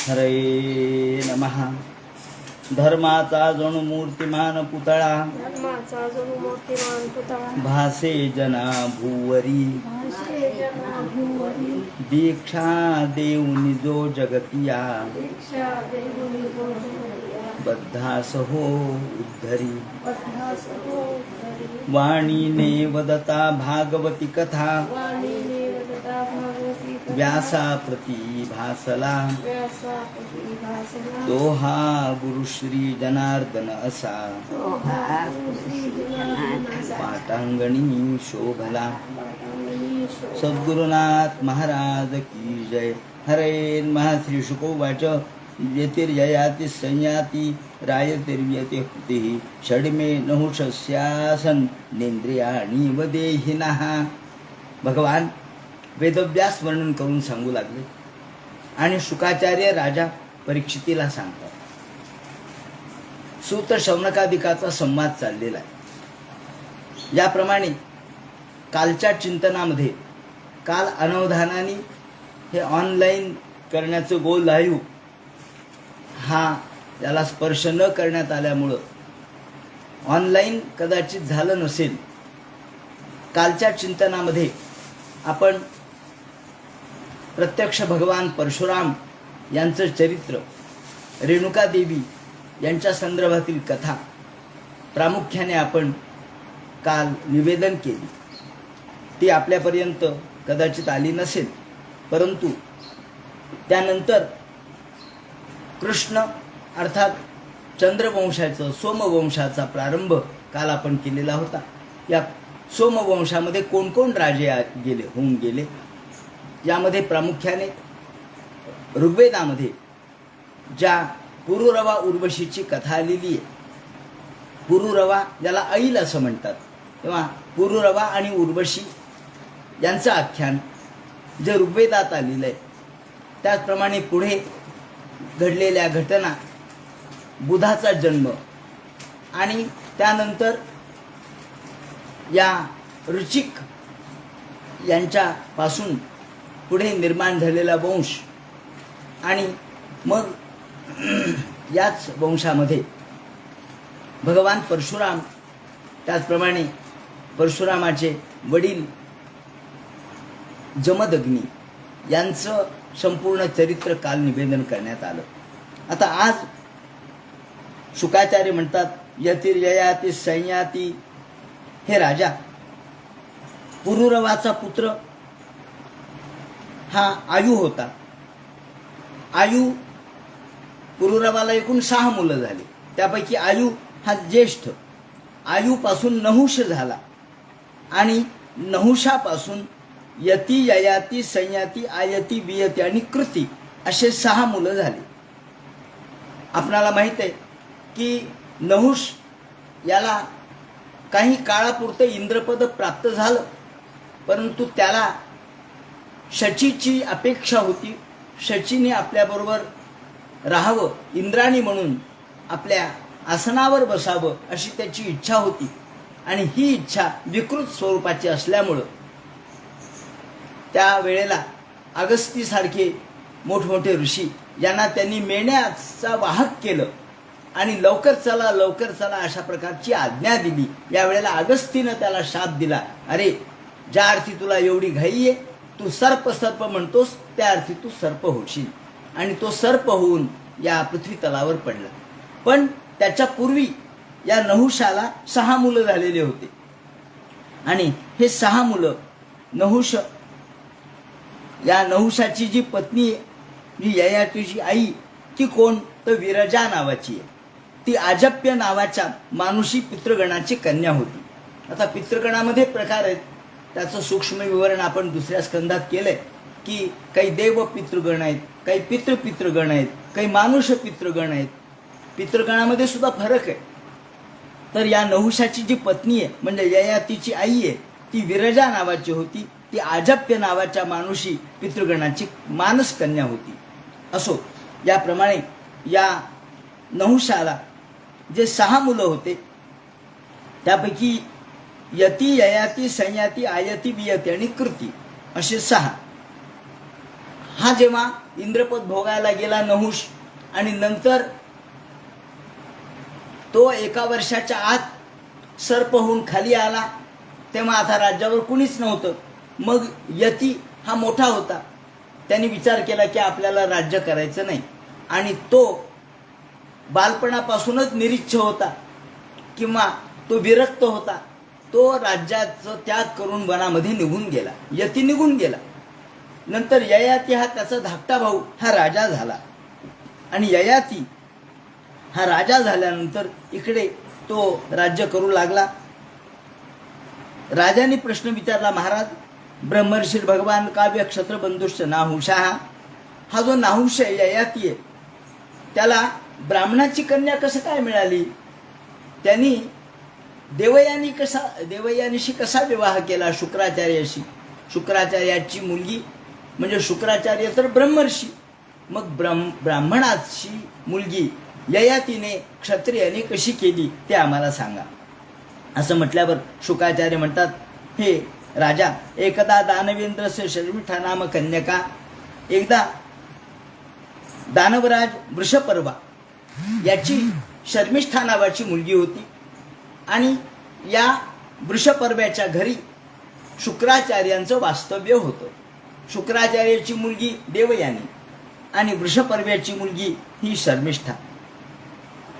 हरे नमः. धर्माचा जणू मूर्तिमान पुतळा भासे जना भुवरी. दीक्षा देऊनी जो जगतिया बद्धास हो उद्धरी. वाणीने वदता भागवती कथा व्यासा प्रती भासला. दोहा गुरुश्री जनार्दन असा पाटांगणी शोभला. सद्गुरुनाथ महाराज की जय. हरे नमः. श्री शुकोवाच यतिर्ययाति संयाति रायतिर्यति हुतिः षड्मे नहुषस्यासन नेंद्रियाणि वदेहिनः. भगवान वेदव्यास वर्णन करून सांगू लागले आणि शुकाचार्य राजा परीक्षितीला सांगतात. सूत शौनकादिकाचा संवाद चाललेला आहे. याप्रमाणे कालच्या चिंतनामध्ये काल अनवधानाने हे ऑनलाईन करण्याचं गो लाईव्ह हा त्याला स्पर्श न करण्यात आल्यामुळं ऑनलाईन कदाचित झालं नसेल. कालच्या चिंतनामध्ये आपण प्रत्यक्ष भगवान परशुराम यांचं चरित्र, रेणुका देवी यांच्या संदर्भातील कथा प्रामुख्याने आपण काल निवेदन केली. ती आपल्यापर्यंत कदाचित आली नसेल, परंतु त्यानंतर कृष्ण अर्थात चंद्रवंशाचं सोमवंशाचा प्रारंभ काल आपण केलेला होता. या सोमवंशामध्ये कोण कोण राजे होऊन गेले यामध्ये प्रामुख्याने ऋग्वेदामध्ये ज्या पुरुरवा उर्वशीची कथा आलेली आहे. पुरुरवा ज्याला ऐल असं म्हणतात, तेव्हा पुरुरवा आणि उर्वशी यांचं आख्यान जे ऋग्वेदात आलेलं आहे. त्याचप्रमाणे पुढे घडलेल्या घटना, बुधाचा जन्म आणि त्यानंतर या ऋचिक यांच्यापासून पुढे निर्माण झालेला वंश आणि मग याच वंशामध्ये भगवान परशुराम, त्याचप्रमाणे परशुरामाचे वडील जमदग्नी यांचं संपूर्ण चरित्र काल निवेदन करण्यात आलं. आता आज शुकाचार्य म्हणतात यतिर्ययाति संयाति. हे राजा, पुरुरवाचा पुत्र हा आयु होता. आयु पुरुरवाला एकूण 6 मुलं झाली. त्यापैकी आयु हा ज्येष्ठ. आयुपासून नहुष झाला आणि नहुषापासून यती ययाती संयाती आयती वियती आणि कृती असे 6 मुलं झाली. आपणाला माहीत आहे की नहुष याला काही काळापुरतं इंद्रपद प्राप्त झालं, परंतु त्याला शचीची अपेक्षा होती. शचीने आपल्याबरोबर राहावं, इंद्राणी म्हणून आपल्या आसनावर बसावं अशी त्याची इच्छा होती. आणि ही इच्छा विकृत स्वरूपाची असल्यामुळं त्या वेळेला अगस्तीसारखे मोठमोठे ऋषी यांना त्यांनी मेण्याचा वाहक केलं आणि लवकर चला अशा प्रकारची आज्ञा दिली. यावेळेला अगस्तीनं त्याला शाप दिला, अरे ज्या अर्थी तुला एवढी घाई आहे, तू सर्प म्हणतोस, त्या अर्थी तू सर्प होशील. आणि तो सर्प होऊन या पृथ्वी तलावर पडला. पण त्याच्या पूर्वी या नहुषाला 6 मुलं झालेले होते आणि हे 6 मुलं नहुष, या नहुषाची जी पत्नी आहे, जी ययातीची आई, ती कोण तर विरजा नावाची आहे. ती आजप्य नावाच्या मानुषी पितृगणाची कन्या होती. आता पितृगणामध्ये प्रकार आहेत, त्याचं सूक्ष्म विवरण आपण दुसऱ्या स्कंदात केलंय की काही देव पितृगण आहेत, काही पितृगण आहेत, काही मानुष पितृगण आहेत. पितृगणामध्ये सुद्धा फरक आहे. तर या नहुषाची जी पत्नी आहे म्हणजे ययातीची आई आहे, ती विरजा नावाची होती. ती आजप्य नावाच्या मानुषी पितृगणाची मानस कन्या होती. असो, याप्रमाणे या नहुषाला जे 6 मुलं होते त्यापैकी यती ययाती संयाती आयती वियती आणि कृती असे 6. हा जेव्हा इंद्रपद भोगायला गेला नहुष, आणि नंतर तो 1 वर्षाच्या आत सर्प होऊन खाली आला. तेव्हा आता राज्यावर कुणीच नव्हतं. मग यती हा मोठा होता, त्यांनी विचार केला की आपल्याला राज्य करायचं नाही, आणि तो बालपणापासूनच निरीच्छ होता किंवा तो विरक्त होता. तो राज्याचं त्याग करून वनामध्ये निघून गेला. यती निघून गेला. नंतर ययाती हा त्याचा धाकटा भाऊ हा राजा झाला, आणि ययाती हा राजा झाल्यानंतर इकडे तो राज्य करू लागला. राजाने प्रश्न विचारला, महाराज, ब्रह्मर्षी भगवान काव्य क्षत्रबंधुश्च नाहुषा, हा जो नाहुष आहे, ययाती आहे, त्याला ब्राह्मणाची कन्या कसं काय मिळाली? त्यांनी देवयानीशी कसा विवाह केला? शुक्राचार्याशी. शुक्राचार्याची मुलगी म्हणजे शुक्राचार्य तर ब्रह्मर्षी, मग ब्राह्मणाची मुलगी ययातीने क्षत्रियाने कशी केली ते आम्हाला सांगा. असं म्हटल्यावर शुक्राचार्य म्हणतात, हे राजा, एकदा दानवेंद्रस्य शर्मिष्ठा नाम कन्यका, एकदा दानवराज वृषपर्वा याची शर्मिष्ठा नावाची मुलगी होती, आणि या वृषपर्व्याच्या घरी शुक्राचार्यांचं वास्तव्य होतं. शुक्राचार्याची मुलगी देवयानी आणि वृषपर्व्याची मुलगी ही शर्मिष्ठा.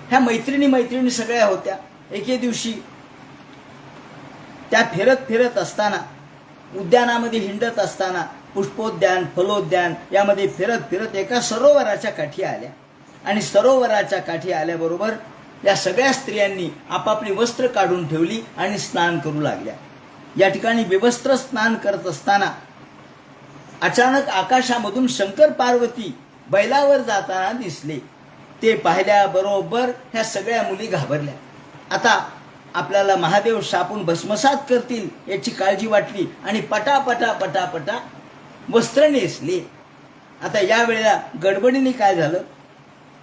ह्या मैत्रिणी सगळ्या होत्या. एके दिवशी त्या फिरत असताना, उद्यानामध्ये हिंडत असताना, पुष्पोद्यान फलोद्यान यामध्ये फिरत एका सरोवराच्या काठी आल्या, आणि सरोवराच्या काठी आल्याबरोबर या सगळ्या स्त्रियांनी आपापली वस्त्र काढून ठेवली आणि स्नान करू लागल्या. या ठिकाणी विवस्त्र स्नान करत असताना अचानक आकाशामधून शंकर पार्वती बैलावर जाताना दिसले. ते पाहिल्याबरोबर ह्या सगळ्या मुली घाबरल्या. आता आपल्याला महादेव शापून भस्मसात करतील याची काळजी वाटली, आणि पटा वस्त्र नेसले. आता या वेळेला गडबडीने काय झालं,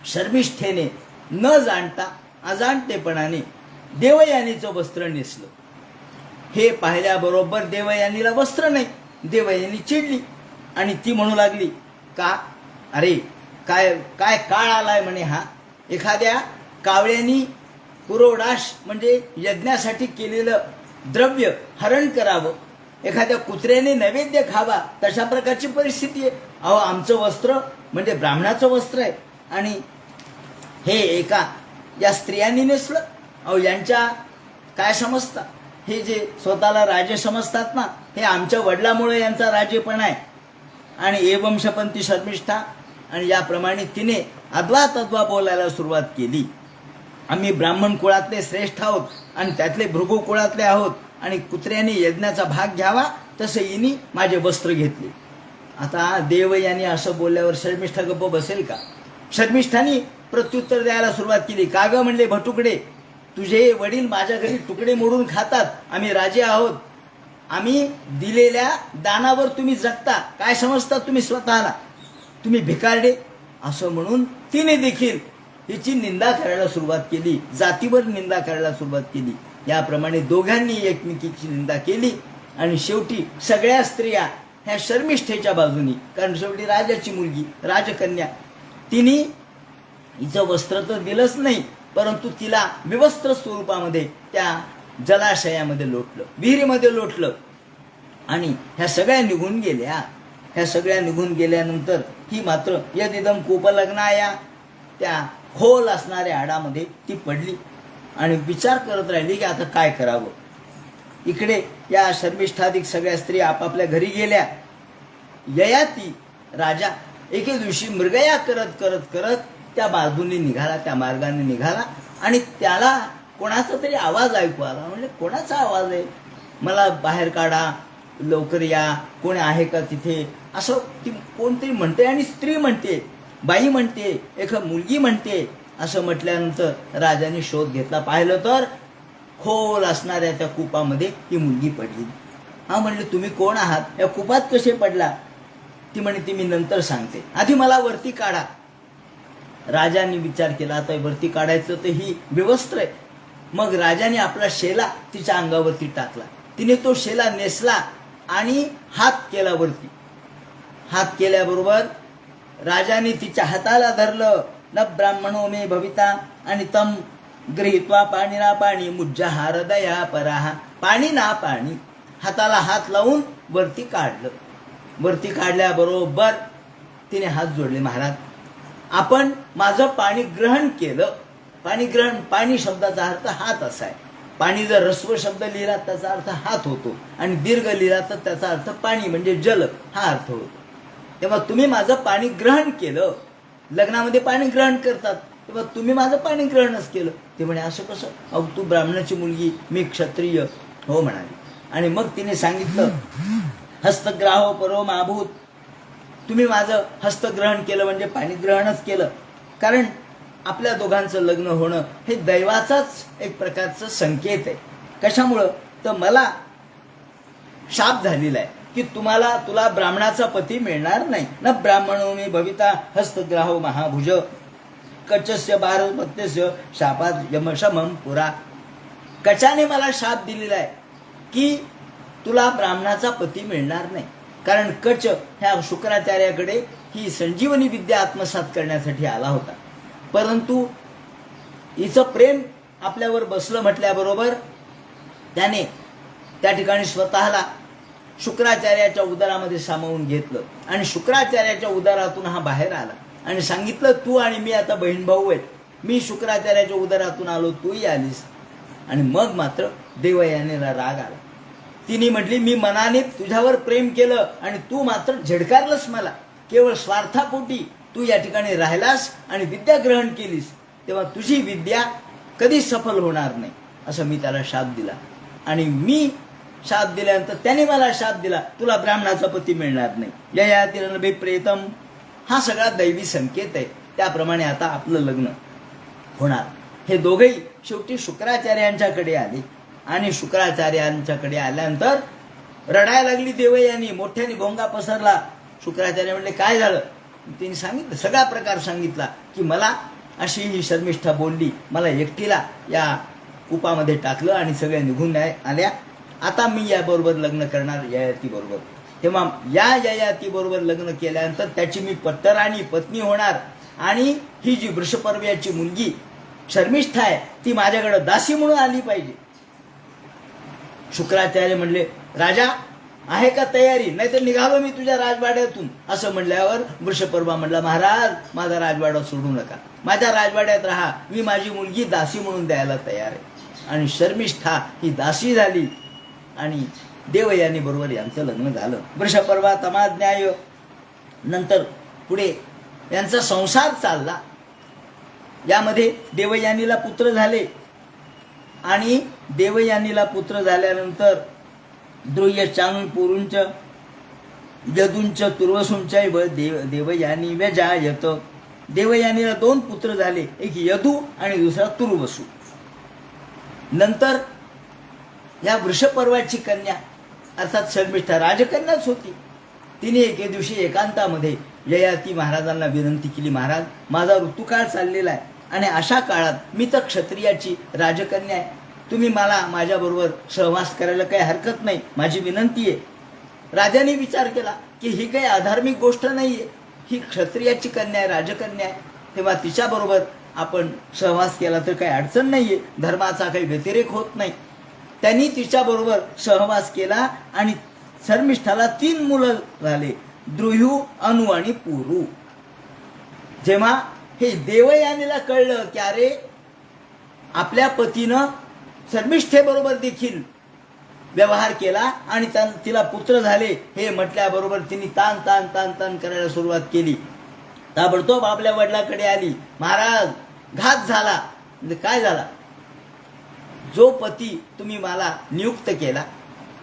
शर्मिष्ठेने न जाणता अजाणतेपणाने देवयानीचं वस्त्र नेसलं. हे पाहिल्याबरोबर देवयानीला वस्त्र नाही. देवयानी चिडली आणि ती म्हणू लागली, का अरे काय काय काळ आलाय म्हणे हा. एखाद्या कावळ्यानी पुरोडाश म्हणजे यज्ञासाठी केलेलं द्रव्य हरण करावं, एखाद्या कुत्र्याने नैवेद्य खावा, तशा प्रकारची परिस्थिती आहे. अहो, आमचं वस्त्र म्हणजे ब्राह्मणाचं वस्त्र आहे, आणि हे एका या स्त्रियांनी नेसलं. अहो, यांच्या काय समजता, हे जे स्वतःला राजे समजतात ना, हे आमच्या वडिलामुळे यांचा राजेपण आहे. आणि एवं शपंती शर्मिष्ठा, आणि याप्रमाणे तिने अद्वा तद्वा बोलायला सुरुवात केली. आम्ही ब्राह्मण कुळातले श्रेष्ठ आहोत, आणि त्यातले भृगू कुळातले आहोत, आणि कुत्र्याने यज्ञाचा भाग घ्यावा तसं हिनी माझे वस्त्र घेतले. आता देवयानी असं बोलल्यावर शर्मिष्ठा गप्प बसेल का? शर्मिष्ठानी प्रत्युत्तर द्यायला सुरुवात केली. का ग म्हणले भटुकडे, तुझे वडील माझ्या घरी तुकडे मोडून खातात, आम्ही राजे आहोत, आम्ही दिलेल्या दानावर तुम्ही जगता, काय समजता तुम्ही स्वतःला, तुम्ही भिकारडे. असं म्हणून तिने देखील हिची निंदा करायला सुरुवात केली, जातीवर निंदा करायला सुरुवात केली. याप्रमाणे दोघांनी एकमेकीची निंदा केली, आणि शेवटी सगळ्या स्त्रिया ह्या शर्मिष्ठेच्या बाजूनी, कारण शेवटी राजाची मुलगी राजकन्या, तिने हिचं वस्त्र तर दिलंच नाही, परंतु तिला विवस्त्र स्वरूपामध्ये त्या जलाशयामध्ये लोटलं, विहिरीमध्ये लोटलं, आणि ह्या सगळ्या निघून गेल्या. ह्या सगळ्या निघून गेल्यानंतर ही मात्र यदिदम कूपलग्नाया, त्या खोल असणाऱ्या हाडामध्ये ती पडली, आणि विचार करत राहिली की आता काय करावं. इकडे या शर्मिष्ठाधिक सगळ्या स्त्री आपापल्या घरी गेल्या. ययाती राजा एके दिवशी मृगया करत त्या बाजूने निघाला, त्या मार्गाने निघाला, आणि त्याला कोणाचा तरी आवाज ऐकू आला. म्हणजे कोणाचा आवाज आहे, मला बाहेर काढा, लवकर या, कोणी आहे का तिथे, असं ती कोणतरी म्हणते, आणि स्त्री म्हणते, बाई म्हणते, एक मुलगी म्हणते. असं म्हटल्यानंतर राजाने शोध घेतला. पाहिलं तर खोल असणाऱ्या त्या कूपामध्ये ती मुलगी पडली. हा म्हणले, तुम्ही कोण आहात, या कूपात कसे पडला? ती म्हणे, ती मी नंतर सांगते, आधी मला वरती काढा. राजाने विचार केला, आता वरती काढायचं तर ही विवस्त्र आहे. मग राजाने आपला शेला तिच्या अंगावरती टाकला. तिने तो शेला नेसला आणि हात केला वरती. हात केल्याबरोबर राजाने तिच्या हाताला धरलं, न ब्राह्मणो मे भविता, आणि तम गृहीत्वा पाणी ना पाणी मुज्जहा हृदया पराहा. पाणी ना पाणी हाताला हात लावून वरती काढलं. वरती काढल्याबरोबर तिने हात जोडले. महाराज, आपण माझं पाणी ग्रहण केलं. पाणी ग्रहण, पाणी शब्दाचा अर्थ हात असा आहे. पाणी जर ह्रस्व शब्द लिहिला त्याचा अर्थ हात होतो, आणि दीर्घ लिहिला तर त्याचा अर्थ पाणी म्हणजे जल हा अर्थ होतो. तेव्हा तुम्ही माझं पाणी ग्रहण केलं. लग्नामध्ये पाणी ग्रहण करतात, तेव्हा तुम्ही माझं पाणी ग्रहणच केलं. ते म्हणे असं कसं? अहो, तू ब्राह्मणाची मुलगी, मी क्षत्रिय. हो म्हणाली. आणि मग तिने सांगितलं, हस्तग्राहो परो माभूत. तुम्ही माझं हस्तग्रहण केलं म्हणजे पाणी ग्रहणच केलं. कारण आपल्या दोघांचं लग्न होणं हे दैवाचाच एक प्रकारचं संकेत आहे. कशामुळं? तर मला शाप झालेला आहे की तुला ब्राह्मणाचा पती मिळणार नाही. न ब्राह्मणो मे भविता हस्तग्राहो महाभुज कचस्य भारपत्यस्य शापात यमशमम पुरा. कचाने मला शाप दिलेला आहे की तुला ब्राह्मणाचा पती मिळणार नाही. कारण कच ह्या शुक्राचार्याकडे ही संजीवनी विद्या आत्मसात करण्यासाठी आला होता. परंतु हिचं प्रेम आपल्यावर बसलं म्हटल्याबरोबर त्याने त्या ठिकाणी स्वतःला शुक्राचार्याच्या उदरामध्ये सामावून घेतलं, आणि शुक्राचार्याच्या उदरातून हा बाहेर आला आणि सांगितलं, तू आणि मी आता बहीण भाऊ आहेत. मी शुक्राचार्याच्या उदरातून आलो, तूही आलीस. आणि मग मात्र देवयानीला राग आला. तिने म्हटली, मी मनाने तुझ्यावर प्रेम केलं आणि तू मात्र झडकारलंस मला. केवळ स्वार्थापोटी तू या ठिकाणी राहिलास आणि विद्या ग्रहण केलीस, तेव्हा तुझी विद्या कधी सफल होणार नाही. असं मी त्याला शाप दिला. आणि मी शाप दिल्यानंतर त्याने मला शाप दिला, तुला ब्राह्मणाचा पती मिळणार नाही. ययातिरनभे प्रेतम. हा सगळा दैवी संकेत आहे. त्याप्रमाणे आता आपलं लग्न होणार. हे दोघेही शेवटी शुक्राचार्यांच्याकडे आले, आणि शुक्राचार्यांच्याकडे आल्यानंतर रडायला लागली देवयानी. मोठ्याने भोंगा पसरला. शुक्राचार्य म्हणले, काय झालं? तिने सांगितलं, सगळा प्रकार सांगितला की मला अशी ही शर्मिष्ठा बोलली, मला एकटीला या कूपामध्ये टाकलं आणि सगळ्या निघून आल्या. आता मी याबरोबर लग्न करणार, ययाती बरोबर. तेव्हा या ययाती बरोबर लग्न केल्यानंतर त्याची मी पत्तराणी पत्नी होणार, आणि ही जी वृषपर्व्याची मुलगी शर्मिष्ठा आहे ती माझ्याकडे दासी म्हणून आली पाहिजे. शुक्राचार्य म्हणले, राजा आहे का तयारी? नाही तर निघालो मी तुझ्या राजवाड्यातून. असं म्हणल्यावर वृषपर्वा म्हणला, महाराज माझा राजवाडा सोडू नका, माझ्या राजवाड्यात राहा, मी माझी मुलगी दासी म्हणून द्यायला तयार आहे. आणि शर्मिष्ठा ही दासी झाली, आणि देवयानी बरोबर यांचं लग्न झालं. वृषपर्वा तमाज्ञाय. नंतर पुढे यांचा संसार चालला. यामध्ये देवयानीला पुत्र झाले, आणि देवयानीला पुत्र झाल्यानंतर द्रुह्य चांग पुरुंच यदुंच तुर्वसुंच देवयानी व्यजायत. देवयानीला 2 पुत्र झाले, एक यदू आणि दुसरा तुर्वसू. नंतर या वृषपर्वाची कन्या अर्थात शर्मिष्ठा राजकन्याच होती. तिने एके दिवशी एकांतामध्ये ययाती महाराजांना विनंती केली, महाराज माझा ऋतुकाळ चाललेला आहे, आणि अशा काळात मी तर क्षत्रियाची राजकन्या आहे, तुम्ही मला माझ्याबरोबर सहवास करायला काही हरकत नाही, माझी विनंती आहे. राजाने विचार केला की ही काही अधार्मिक गोष्ट नाही आहे, ही क्षत्रियाची कन्या आहे, राजकन्या आहे, तेव्हा तिच्याबरोबर आपण सहवास केला तर काही अडचण नाही आहे, धर्माचा काही व्यतिरेक होत नाही. त्यांनी तिच्याबरोबर सहवास केला, आणि शर्मिष्ठाला 3 मुलं झाले, द्रुह्यू, अनु आणि पुरू. जेव्हा हे देवयानीला कळलं की अरे आपल्या पतीनं शर्मिष्ठेबरोबर देखील व्यवहार केला आणि तिला पुत्र झाले हे म्हटल्याबरोबर तिने तान तान तान तान करायला सुरुवात केली. ताबडतोब आपल्या वडिलांकडे आली, महाराज घात झाला. म्हणजे काय झाला? जो पती तुम्ही मला नियुक्त केला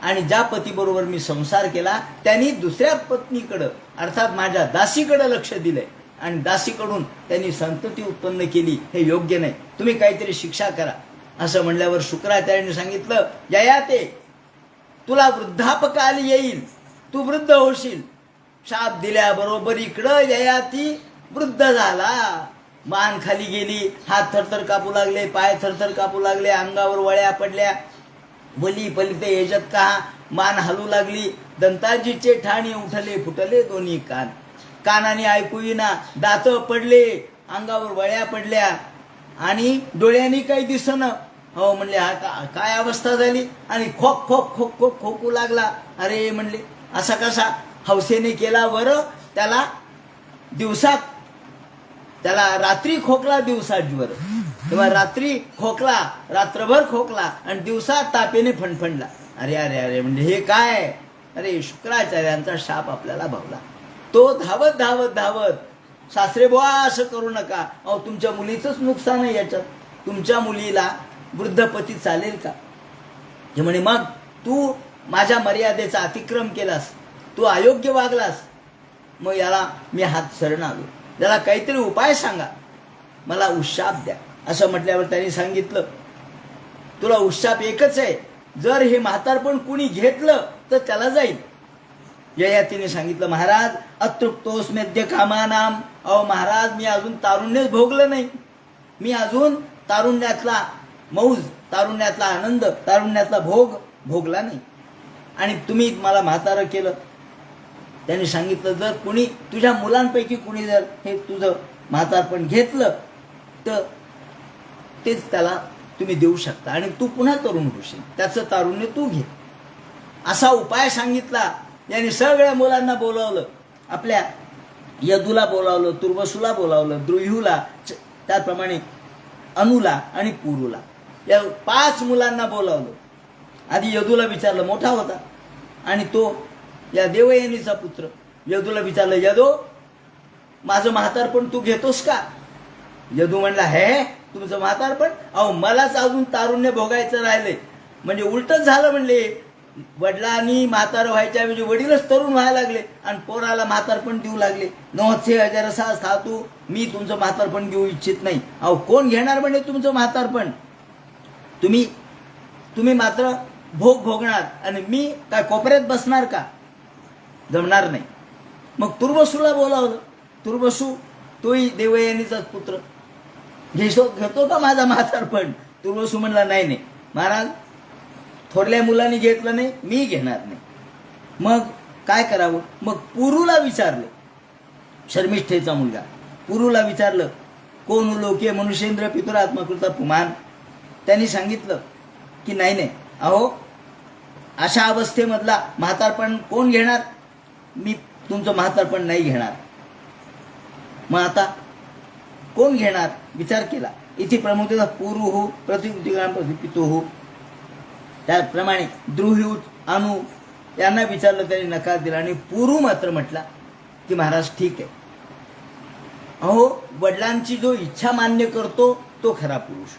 आणि ज्या पतीबरोबर मी संसार केला त्यांनी दुसऱ्या पत्नीकडं अर्थात माझ्या दासीकडे लक्ष दिलंय आणि दासीकडून त्यांनी संतती उत्पन्न केली, हे योग्य नाही, तुम्ही काहीतरी शिक्षा करा. असं म्हणल्यावर शुक्राचार्यांनी सांगितलं, ययाते तुला वृद्धापकाल येईल, तू वृद्ध होशील. शाप दिल्याबरोबर इकडं ययाती वृद्ध झाला, मान खाली गेली, हात थरथर कापू लागले, पाय थरथर कापू लागले, अंगावर वळ्या पडल्या, वली पलिते येजत का मान हलू लागली, दंताजीचे ठाणी उठले फुटले दोन्ही कान. कानाने ऐकू येईना, दात पडले, अंगावर वळ्या पडल्या आणि डोळ्यांनी काही दिसणं. हो म्हणले, हा काय अवस्था झाली. आणि खोक खोक खोक खोक खोकू लागला. अरे म्हणले, असा कसा? हौसेने केला बरं त्याला दिवसात, त्याला रात्री खोकला दिवसा ज्वर, तेव्हा रात्री खोकला, रात्रभर खोकला आणि दिवसा तापेने फणफणला. अरे अरे अरे म्हणजे हे काय? अरे शुक्राचार्यांचा शाप आपल्याला भवला. तो धावत धावत धावत, सासरे बुवा असं करू नका, अहो तुमच्या मुलीचंच नुकसान आहे याच्यात, तुमच्या मुलीला वृद्धपती चालेल का? हे म्हणे, मग तू माझ्या मर्यादेचा अतिक्रम केलास, तू अयोग्य वागलास, मग याला मी हात शरण आलो, याला काहीतरी उपाय सांगा, मला उशाप द्या. असं म्हटल्यावर त्यांनी सांगितलं, तुला उशाप एकच आहे, जर हे म्हातारपण कुणी घेतलं तर त्याला जाईल. ययातीने सांगितलं, महाराज अतृप्तोस्मेद्य कामानाम. अहो महाराज, मी अजून तारुण्यच भोगलं नाही, मी अजून तारुण्यातला मौज, तारुण्यातला आनंद, तारुण्यातला भोग भोगला नाही, आणि तुम्ही मला म्हातारं केलं. त्यांनी सांगितलं, जर कुणी तुझ्या मुलांपैकी कुणी जर हे तुझं म्हातारपण घेतलं तर तेच त्याला तुम्ही देऊ शकता आणि तू पुन्हा तरुण होशील, त्याचं तारुण्य तू घे. असा उपाय सांगितला. यांनी सगळ्या मुलांना बोलावलं, आपल्या यदूला बोलावलं, तुर्वसूला बोलावलं, द्रुह्यूला, त्याप्रमाणे अनुला आणि पुरुला, या 5 मुलांना बोलावलं. आधी यदूला विचारलं, मोठा होता आणि तो या देवयानीचा पुत्र. यदूला विचारलं, यदो माझं म्हातारपण तू घेतोस का? यदू म्हणला, हे तुमचं म्हातारपण? अहो मलाच अजून तारुण्य भोगायचं राहिलंय. म्हणजे उलटच झालं म्हणले, वडिलांनी म्हातार व्हायच्या ऐवजी वडीलच तरुण व्हायला लागले आणि पोराला म्हातारपण देऊ लागले. 9,000 सातू, मी तुमचं म्हातारपण घेऊ इच्छित नाही. अहो कोण घेणार म्हणजे तुमचं म्हातारपण? तुम्ही मात्र भोग भोगणार आणि मी काय कोपऱ्यात बसणार का? जमणार नाही. मग तुर्वसूला बोलावलं. तुर्वसू तोही देवयानीचाच पुत्र. घेतो का माझा म्हातारपण? तुर्वसू म्हणला, नाही नाही महाराज, थोरल्या मुलांनी घेतलं नाही, मी घेणार नाही. मग काय करावं? मग पुरूला विचारलं, शर्मिष्ठेचा मुलगा पुरूला विचारलं, कोण लोके मनुष्येंद्र पितुरात्मकृता पुमान. त्यांनी सांगितलं की नाही नाही, अहो अशा अवस्थेमधला म्हातारपण कोण घेणार? मी तुमचं म्हातारपण नाही घेणार. मग आता कोण घेणार? विचार केला. इथे प्रमुख पुरु हो प्रतिकृतिकाम पितू हो. त्याप्रमाणे द्रुह्यू, अनु यांना विचारलं, त्यांनी नकार दिला आणि पुरु मात्र म्हटला की महाराज ठीक आहे. अहो वडिलांची जो इच्छा मान्य करतो तो खरा पुरुष,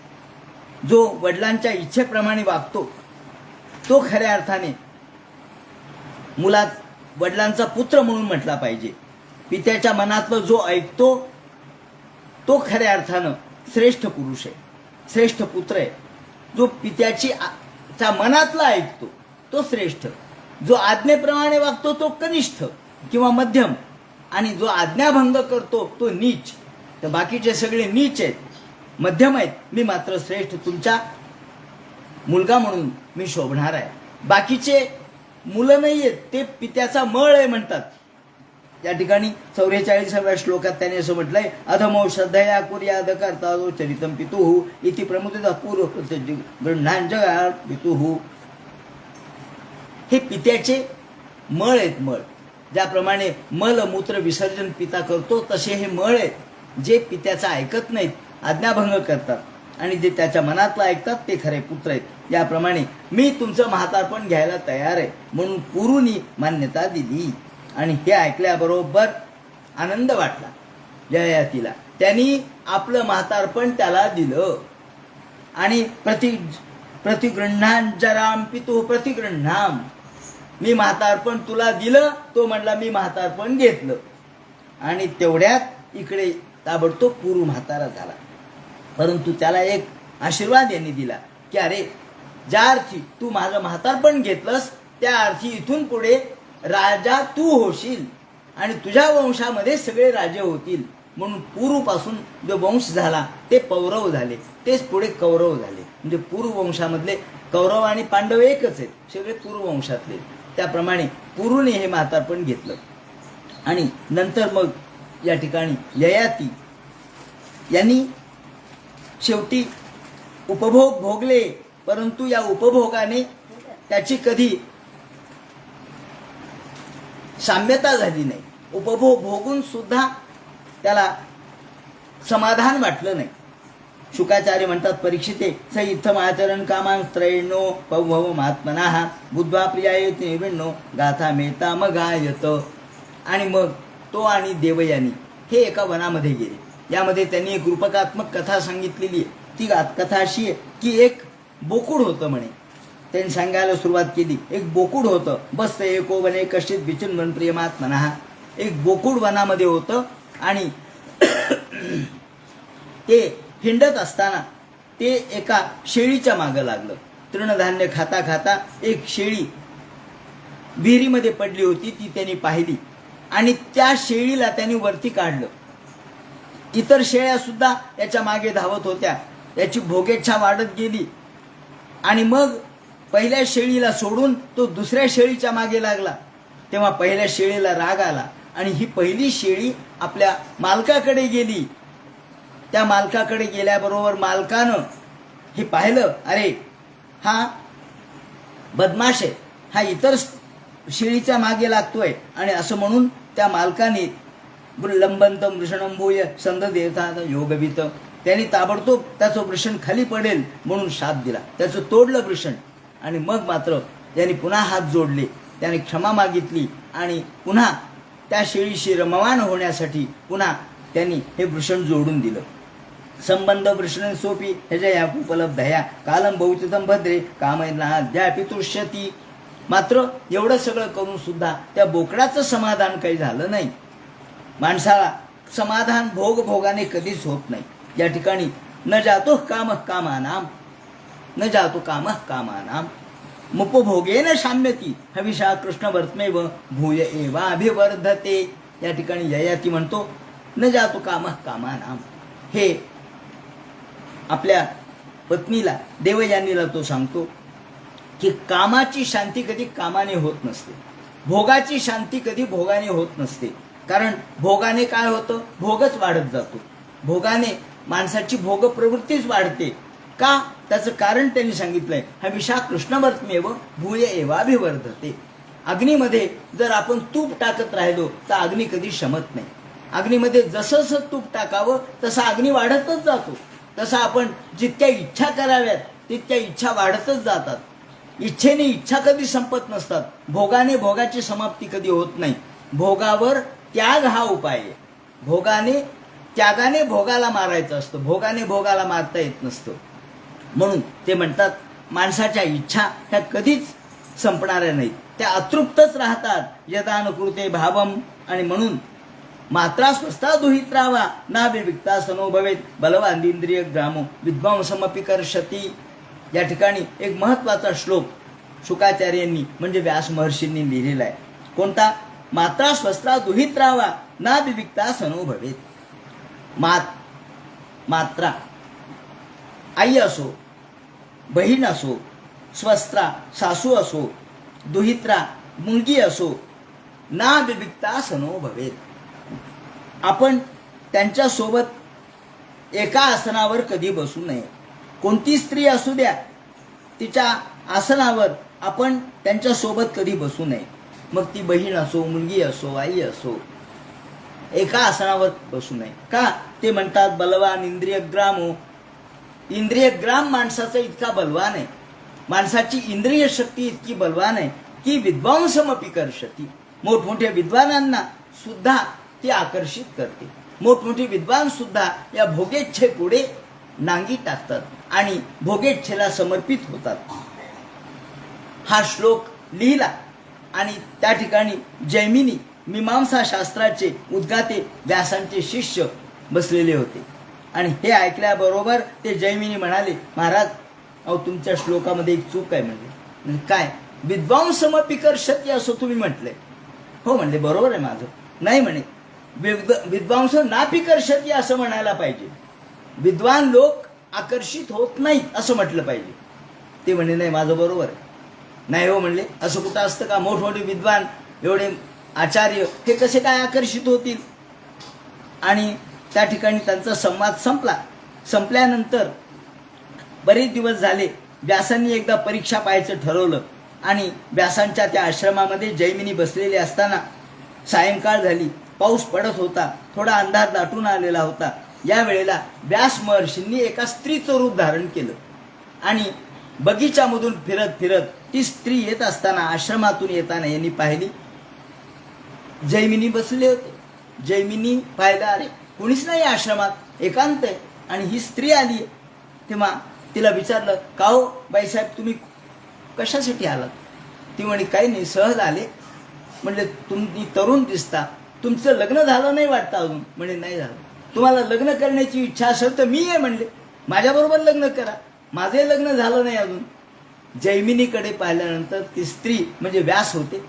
जो वडिलांच्या इच्छेप्रमाणे वागतो तो खऱ्या अर्थाने मुलात वडिलांचा पुत्र म्हणून म्हटला पाहिजे. पित्याच्या मनातलं जो ऐकतो तो खऱ्या अर्थानं श्रेष्ठ पुरुष आहे, श्रेष्ठ पुत्र आहे. जो पित्याच्या मनातला ऐकतो तो श्रेष्ठ, जो आज्ञेप्रमाणे वागतो तो कनिष्ठ किंवा मध्यम, आणि जो आज्ञाभंग करतो तो नीच. तर बाकीचे सगळे नीच आहेत, मध्यम आहेत. मी मात्र श्रेष्ठ, तुमचा मुलगा म्हणून मी शोभणार आहे. बाकीचे मुलं नाही आहेत, ते पित्याचा मळ आहे म्हणतात. या ठिकाणी 44व्या श्लोकात त्याने असं म्हटलंय, अधमो श्रद्धया कुर्याद करता जो चरितम पितुः इति प्रमुदिता पूर्व गृह्णांजगा पितुः. हे पित्याचे मळ आहेत. मळ ज्याप्रमाणे मल मूत्र विसर्जन पिता करतो तसे हे मळ आहेत, जे पित्याचं ऐकत नाहीत, आज्ञाभंग करतात, आणि जे त्याच्या मनातलं ऐकतात ते खरे पुत्र आहेत. याप्रमाणे मी तुमचं म्हातारपण घ्यायला तयार आहे म्हणून पुरूनी मान्यता दिली. आणि हे ऐकल्याबरोबर आनंद वाटला ययातीला. त्यांनी आपलं म्हातारपण त्याला दिलं आणि प्रतिगृह्णान जराम पितु प्रतिगृह्णाम. मी म्हातारपण तुला दिलं. तो म्हणला मी म्हातारपण घेतलं. आणि तेवढ्यात इकडे ताबडतोब पुरू म्हातारा झाला. परंतु त्याला एक आशीर्वाद यांनी दिला की अरे, ज्या अर्थी तू माझं म्हातारपण घेतलंस त्या अर्थी इथून पुढे राजा तू होशील आणि तुझ्या वंशामध्ये सगळे राजे होतील. म्हणून पुरूपासून जो वंश झाला ते पौरव झाले, तेच पुढे कौरव झाले. म्हणजे पुरू वंशामधले कौरव आणि पांडव एकच आहेत, सगळे पुरू वंशातले. त्याप्रमाणे पुरूने हे म्हातारपण घेतलं आणि नंतर मग या ठिकाणी ययाती यांनी शेवटी उपभोग भोगले, परंतु या उपभोगाने त्याची कधी साम्यता झाली नाही. उपभोग भोगून सुद्धा त्याला समाधान वाटलं नाही. शुकाचार्य म्हणतात, परीक्षिते स इत्थम आचरण कामान त्रयणो पवभव महात्मना बुद्ध्वा प्रियाय निर्विण्णो गाथा मेता मगायत. आणि मग तो आणि देवयानी हे एका वनामध्ये गेले. यामध्ये त्यांनी एक रूपकात्मक कथा सांगितलेली आहे. ती कथा अशी आहे की एक बोकुड होतं म्हणे. त्यांनी सांगायला सुरुवात केली. एक बोकुड होतं. बस एको वने कश्चित विचिन्वन प्रियमात्मना. एक बोकुड वनामध्ये होतं आणि ते हिंडत असताना ते एका शेळीच्या मागं लागलं. तृणधान्य खाता खाता एक शेळी विहिरीमध्ये पडली होती. ती त्यांनी पाहिली आणि त्या शेळीला त्यांनी वरती काढलं. इतर शेळ्या सुद्धा याच्या मागे धावत होत्या. याची भोगेच्छा वाढत गेली आणि मग पहिल्या शेळीला सोडून तो दुसऱ्या शेळीच्या मागे लागला. तेव्हा पहिल्या शेळीला राग आला आणि ही पहिली शेळी आपल्या मालकाकडे गेली. त्या मालकाकडे गेल्याबरोबर मालकानं हे पाहिलं, अरे हा बदमाश आहे, हा इतर शेळीच्या मागे लागतोय. आणि असं म्हणून त्या मालकाने लंबंत वृषणंभूय संद देवता योगवित, त्यांनी ताबडतोब त्याचं वृषण खाली पडेल म्हणून शाप दिला. त्याचं तोडलं वृषण आणि मग मात्र त्यांनी पुन्हा हात जोडले. त्याने क्षमा मागितली आणि पुन्हा त्या शेळीशी रममाण होण्यासाठी पुन्हा त्यांनी हे वृषण जोडून दिलं. संबंध वृषण सोपी ह्याच्या या उपलब्धया कालम बहुचितम भद्रे कामयनाद्यापि तुष्यती. मात्र एवढं सगळं करून सुद्धा त्या बोकडाचं समाधान काही झालं नाही. माणसाला समाधान भोगाने कधीच होत नाही. या ठिकाणी न जातो काम कामानाम, न जातो काम कामानाम मुपभोगेन शाम्यती हविषा कृष्ण वर्तमेव भूय एवाभिवर्धते. या ठिकाणी ययाती म्हणतो न जातो काम कामानाम. हे आपल्या पत्नीला देवयानीला तो सांगतो की कामाची शांती कधी कामाने होत नसते, भोगाची शांती कधी भोगाने होत नसते. कारण भोगाने काय होतं, भोगच वाढत जातो. भोगाने माणसाची भोग प्रवृत्तीच वाढते. का? त्याचं कारण त्यांनी सांगितलंय, हविषा कृष्णवर्तमेव भूय एवाभिवर्धते. अग्नीमध्ये जर आपण तूप टाकत राहिलो तर अग्नी कधी शमत नाही. अग्नीमध्ये जसं जसं तूप टाकावं तसा अग्नी वाढतच जातो. तसं आपण जितक्या इच्छा कराव्यात तितक्या इच्छा वाढतच जातात. इच्छेने इच्छा कधी संपत नसतात. भोगाने भोगाची समाप्ती कधी होत नाही. भोगावर त्याग हा उपाय आहे. त्यागाने भोगाला मारायचं असतं, भोगाने भोगाला मारता येत नसतं. म्हणून ते म्हणतात माणसाच्या इच्छा ह्या कधीच संपणाऱ्या नाहीत, त्या अतृप्तच राहतात. यदानुकृते भावम. आणि म्हणून मात्रा स्वस्था दुहित राहावा ना विविक्ता सनो भवेत बलवान इंद्रिय ग्रामो विद्वांसमपि कर्षती. या ठिकाणी एक महत्वाचा श्लोक शुकाचार्यांनी म्हणजे व्यास महर्षींनी लिहिलेला आहे. कोणता? मात्रा स्वस्था दुहित राहावा ना विविक्ता सनो भवेत. मात्रा आई असो, बहीण असो, स्वस्त्रा सासू असो, दुहित्रा मुलगी असो, ना विविक्ता सनो भवेत. आपण त्यांच्यासोबत एका आसनावर कधी बसू नये. कोणती स्त्री असू द्या, तिच्या आसनावर आपण त्यांच्यासोबत कधी बसू नये. मग ती बहीण असो, मुलगी असो, आई असो, एका आसनावर बसू नये. का? ते म्हणतात बलवान इंद्रियग्रामो. इंद्रियग्राम माणसाचा इतका बलवान आहे, माणसाची इंद्रिय शक्ती इतकी बलवान आहे की विद्वांसमपि कर्षती. मोठमोठ्या विद्वानांना सुद्धा ती आकर्षित करते. मोठमोठे विद्वान सुद्धा या भोगेच्छेपुढे नांगी टाकतात आणि भोगेच्छेला समर्पित होतात. हा श्लोक लिहिला आणि त्या ठिकाणी जैमिनी मीमांसा शास्त्राचे उद्गाते व्यासांचे शिष्य बसलेले होते. आणि हे ऐकल्याबरोबर ते जैमिनी म्हणाले, महाराज अहो तुमच्या श्लोकामध्ये एक चूक आहे. म्हणजे काय? विद्वांसमपि कर्षती असं तुम्ही म्हटलंय. हो म्हणले, बरोबर आहे माझं. नाही म्हणे, विद्वांस नापि कर्षती असं म्हणायला पाहिजे. विद्वान लोक आकर्षित होत नाहीत असं म्हटलं पाहिजे. ते म्हणे नाही, माझं बरोबर आहे. नाही हो म्हणले, असं कुठं असतं का? मोठमोठे विद्वान एवढे आचार्य हे कसे काय आकर्षित होतील. आणि त्या ठिकाणी त्यांचा संवाद संपला. संपल्यानंतर बरेच दिवस झाले. व्यासांनी एकदा परीक्षा पाहायचं ठरवलं आणि व्यासांच्या त्या आश्रमामध्ये जैमिनी बसलेले असताना सायंकाळ झाली. पाऊस पडत होता. थोडा अंधार दाटून आलेला होता. या वेळेला व्यास महर्षींनी एका स्त्रीचं रूप धारण केलं आणि बगीच्यामधून फिरत फिरत ती स्त्री येत असताना आश्रमातून येताना यांनी पाहिली. जैमिनी बसले होते. जैमिनी पाहिलं, अरे कोणीच नाही आश्रमात, एकांत आहे आणि ही स्त्री आली आहे. तेव्हा तिला विचारलं, का हो बाईसाहेब, तुम्ही कशासाठी आलात? ती म्हणे, काही नाही, सहज आले. म्हणले, तुम्ही तरुण दिसता, तुमचं लग्न झालं नाही वाटतं अजून? म्हणे, नाही झालं. तुम्हाला लग्न करण्याची इच्छा असेल तर मी आहे म्हणले, माझ्याबरोबर लग्न करा, माझे लग्न झालं नाही अजून. जैमिनीकडे पाहिल्यानंतर ती स्त्री म्हणजे व्यास होते.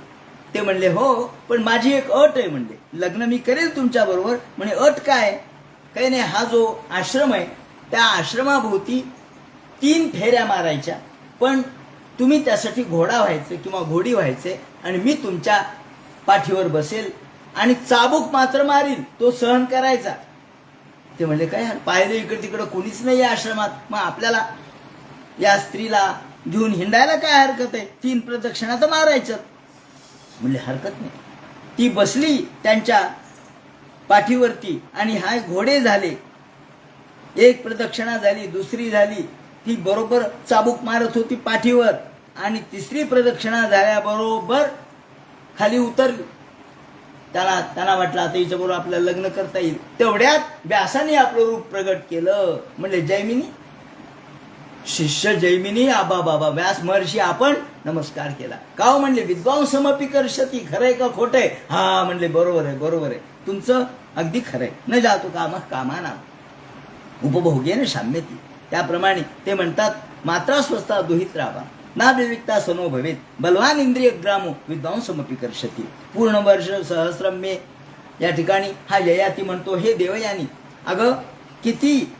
ते म्हणले, हो पण माझी एक अट आहे म्हणले, लग्न मी करेल तुमच्याबरोबर. म्हणे, अट काय? काही नाही, हा जो आश्रम आहे त्या आश्रमाभोवती 3 फेऱ्या मारायच्या, पण तुम्ही त्यासाठी घोडा व्हायचे किंवा घोडी व्हायचे आणि मी तुमच्या पाठीवर बसेल आणि चाबूक मात्र मारील, तो सहन करायचा. ते म्हणले, काय पाहिलं इकडे तिकडं कोणीच नाही आहे आश्रमात, मग आपल्याला या स्त्रीला घेऊन हिंडायला काय हरकत आहे, 3 प्रदक्षिणा तर मारायचं. म्हणले, हरकत नाही. ती बसली त्यांच्या पाठीवरती आणि हा घोडे झाले. 1 प्रदक्षिणा झाली, दुसरी झाली, ती बरोबर चाबूक मारत होती पाठीवर आणि 3री प्रदक्षिणा झाल्याबरोबर खाली उतरली. त्यांना वाटलं आता हिच्याबरोबर आपल्याला लग्न करता येईल. तेवढ्यात व्यासाने आपलं रूप प्रगट केलं. म्हणले, जैमिनी, शिष्य जैमिनी, आबा बाबा व्यास महर्षी, आपण नमस्कार केला. का हो? म्हणले, विद्वांसमपि कर्षती, खरंय का खोटंय? हा म्हणले, बरोबर आहे, बरोबर आहे, तुमचं अगदी खरंय. न जातो काम कामाना उपभोगेन शाम्यती. त्याप्रमाणे ते म्हणतात, मात्रा स्वस्ता दुहित राहा, ना विविक्ता सनो भवेत, बलवान इंद्रिय ग्रामो विद्वांसमपि कर्षती. पूर्ण वर्ष सहस्रम मे. या ठिकाणी हा ययाती म्हणतो, हे देवयानी, अगं किती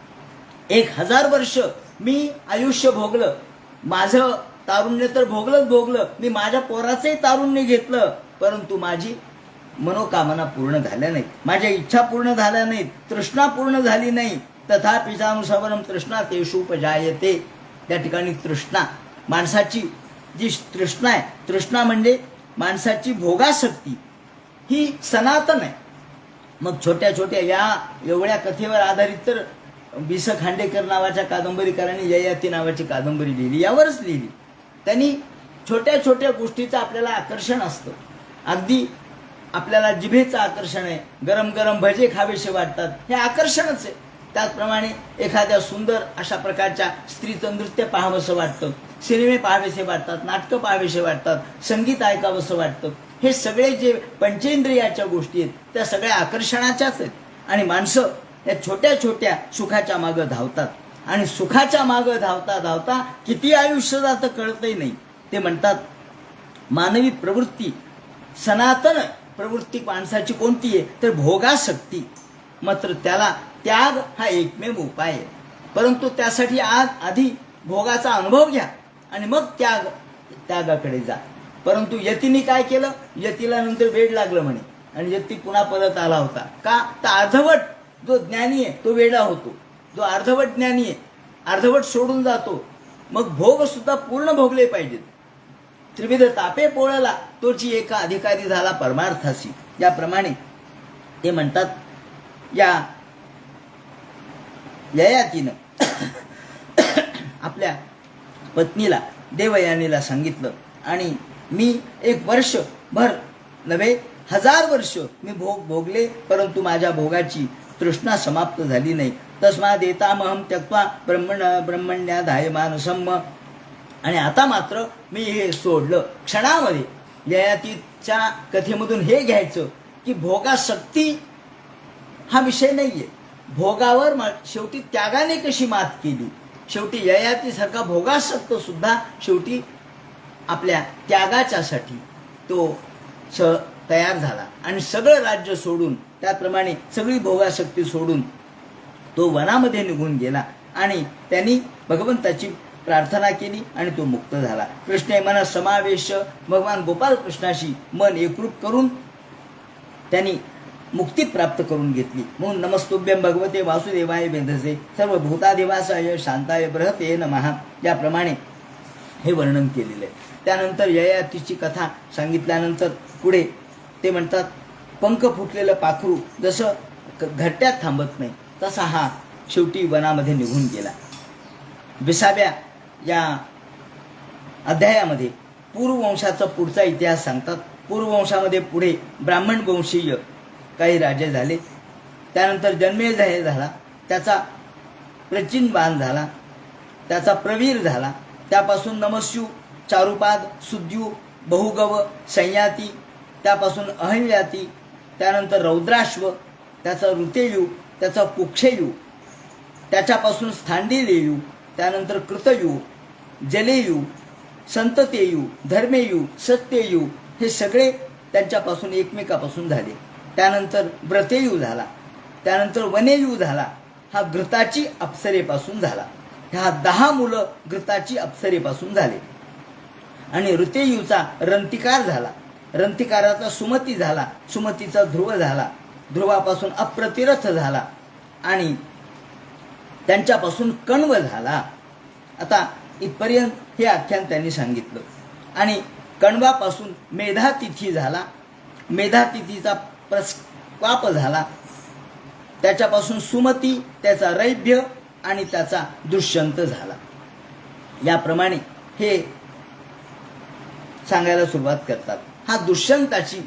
1000 वर्ष मी आयुष्य भोगलं, माझं तारुण्य तर भोगलं, मी माझ्या पोराचंही तारुण्य घेतलं, परंतु माझी मनोकामना पूर्ण झाल्या नाहीत, माझ्या इच्छा पूर्ण झाल्या नाहीत, तृष्णा पूर्ण झाली नाही. तथापि जानुसवरम तृष्णा तेषुपजायते. त्या ठिकाणी तृष्णा, माणसाची जी तृष्णा आहे, तृष्णा म्हणजे माणसाची भोगासक्ती, ही सनातन आहे. मग छोट्या छोट्या या एवढ्या कथेवर आधारित तर वि. स. खांडेकर नावाच्या कादंबरीकारांनी ययाती नावाची कादंबरी लिहिली, यावरच लिहिली. त्यांनी छोट्या छोट्या गोष्टीचं आपल्याला आकर्षण असतं. अगदी आपल्याला जिभेचं आकर्षण आहे, गरम गरम भजे खावेसे वाटतात, हे आकर्षणच आहे. त्याचप्रमाणे एखाद्या सुंदर अशा प्रकारच्या स्त्रीचं नृत्य पाहावंसं वाटतं, सिनेमे पाहावेसे वाटतात, नाटकं पाहावेसे वाटतात, संगीत ऐकावंसं वाटतं. हे सगळे जे पंचेंद्रियाच्या गोष्टी आहेत त्या सगळ्या आकर्षणाच्याच आहेत. आणि माणसं या छोट्या छोट्या सुखाच्या मागं धावतात आणि सुखाच्या मागं धावता धावता किती आयुष्य जातं कळतही नाही. ते म्हणतात, मानवी प्रवृत्ती, सनातन प्रवृत्ती माणसाची कोणती आहे तर भोगासक्ती. मात्र त्याला त्याग हा एकमेव उपाय आहे. परंतु त्यासाठी आधी भोगाचा अनुभव घ्या आणि मग त्यागाकडे जा. परंतु यतीने काय केलं, यतीला नंतर वेड लागलं म्हणे आणि यती पुन्हा परत आला होता. का तर अर्धवट जो ज्ञानी आहे तो वेडा होतो, जो अर्धवट ज्ञानी आहे अर्धवट सोडून जातो. मग भोग सुद्धा पूर्ण भोगले पाहिजेत. त्रिविध तापे पोळला तोची एका अधिकारी झाला परमार्थासी. याप्रमाणे ते म्हणतात, या ययातीनं आपल्या पत्नीला देवयानीला सांगितलं आणि मी 1 वर्षभर नव्हे 1000 वर्ष मी भोग भोगले, परंतु माझ्या भोगाची तृष्णा समाप्त झाली नाही. तस्माद एतामहं त्यक्त्वा ब्रह्मण्याधाय मानसम्. आणि आता मात्र मी हे सोडलं. क्षणामध्ये ययातीच्या कथेमधून हे घ्यायचं की भोगासक्ती हा विषय नाहीये. भोगावर शेवटी त्यागाने कशी मात केली. शेवटी ययातीसारखा भोगासक्त सुद्धा शेवटी आपल्या त्यागाच्यासाठी तो तयार झाला आणि सगळं राज्य सोडून, त्याप्रमाणे सगळी भोगासक्ती सोडून तो वनामध्ये निघून गेला आणि त्यांनी भगवंताची प्रार्थना केली आणि तो मुक्त झाला. कृष्णे मन समावेश, भगवान गोपाल कृष्णाशी मन एकरूप करून त्यांनी मुक्ती प्राप्त करून घेतली. म्हणून नमस्तुभ्यं भगवते वासुदेवाय वेधसे सर्वभूतादिवासाय शांताय बृहते नमः याप्रमाणे हे वर्णन केलेलं आहे. त्यानंतर ययातीची कथा सांगितल्यानंतर पुढे ते म्हणतात, पंख फुटलेलं पाखरू जसं घरट्यात थांबत नाही तसा हा शेवटी वनामध्ये निघून गेला. 20व्या या अध्यायामध्ये पूर्ववंशाचा पुढचा इतिहास सांगतात. पूर्ववंशामध्ये पुढे ब्राह्मण वंशीय काही राजे झाले. त्यानंतर जन्मेजय झाला, त्याचा प्रचिनबाण झाला, त्याचा प्रवीर झाला. त्यापासून नमस्यू, चारुपाद, सुद्यू, बहुगव, संयाती, त्यापासून अहंयाती, त्यानंतर रौद्राश्व, त्याचा ऋतेयू, त्याचा कुक्षेयू, त्याच्यापासून स्थांडिलेयू, त्यानंतर कृतयू, जलेयू, संततेयू, धर्मेयू, सत्ययू हे सगळे त्यांच्यापासून एकमेकापासून झाले. त्यानंतर व्रतेयू झाला, त्यानंतर वनेयू झाला, हा घृताची अप्सरेपासून झाला. ह्या 10 मुलं घृताची अप्सरेपासून झाले. आणि ऋतेयूचा रंतिकार झाला, रंतिकाराचा सुमती झाला, सुमतीचा ध्रुव झाला, ध्रुवापासून अप्रतिरथ झाला आणि त्यांच्यापासून कण्व झाला. आता इथपर्यंत हे आख्यान त्यांनी सांगितलं. आणि कण्वापासून मेधातिथी झाला, मेधातिथीचा प्रस्वाप झाला, त्याच्यापासून सुमती, त्याचा रैभ्य आणि त्याचा दुष्यंत झाला. याप्रमाणे हे सांगायला सुरुवात करतात. हा दुष्यंताची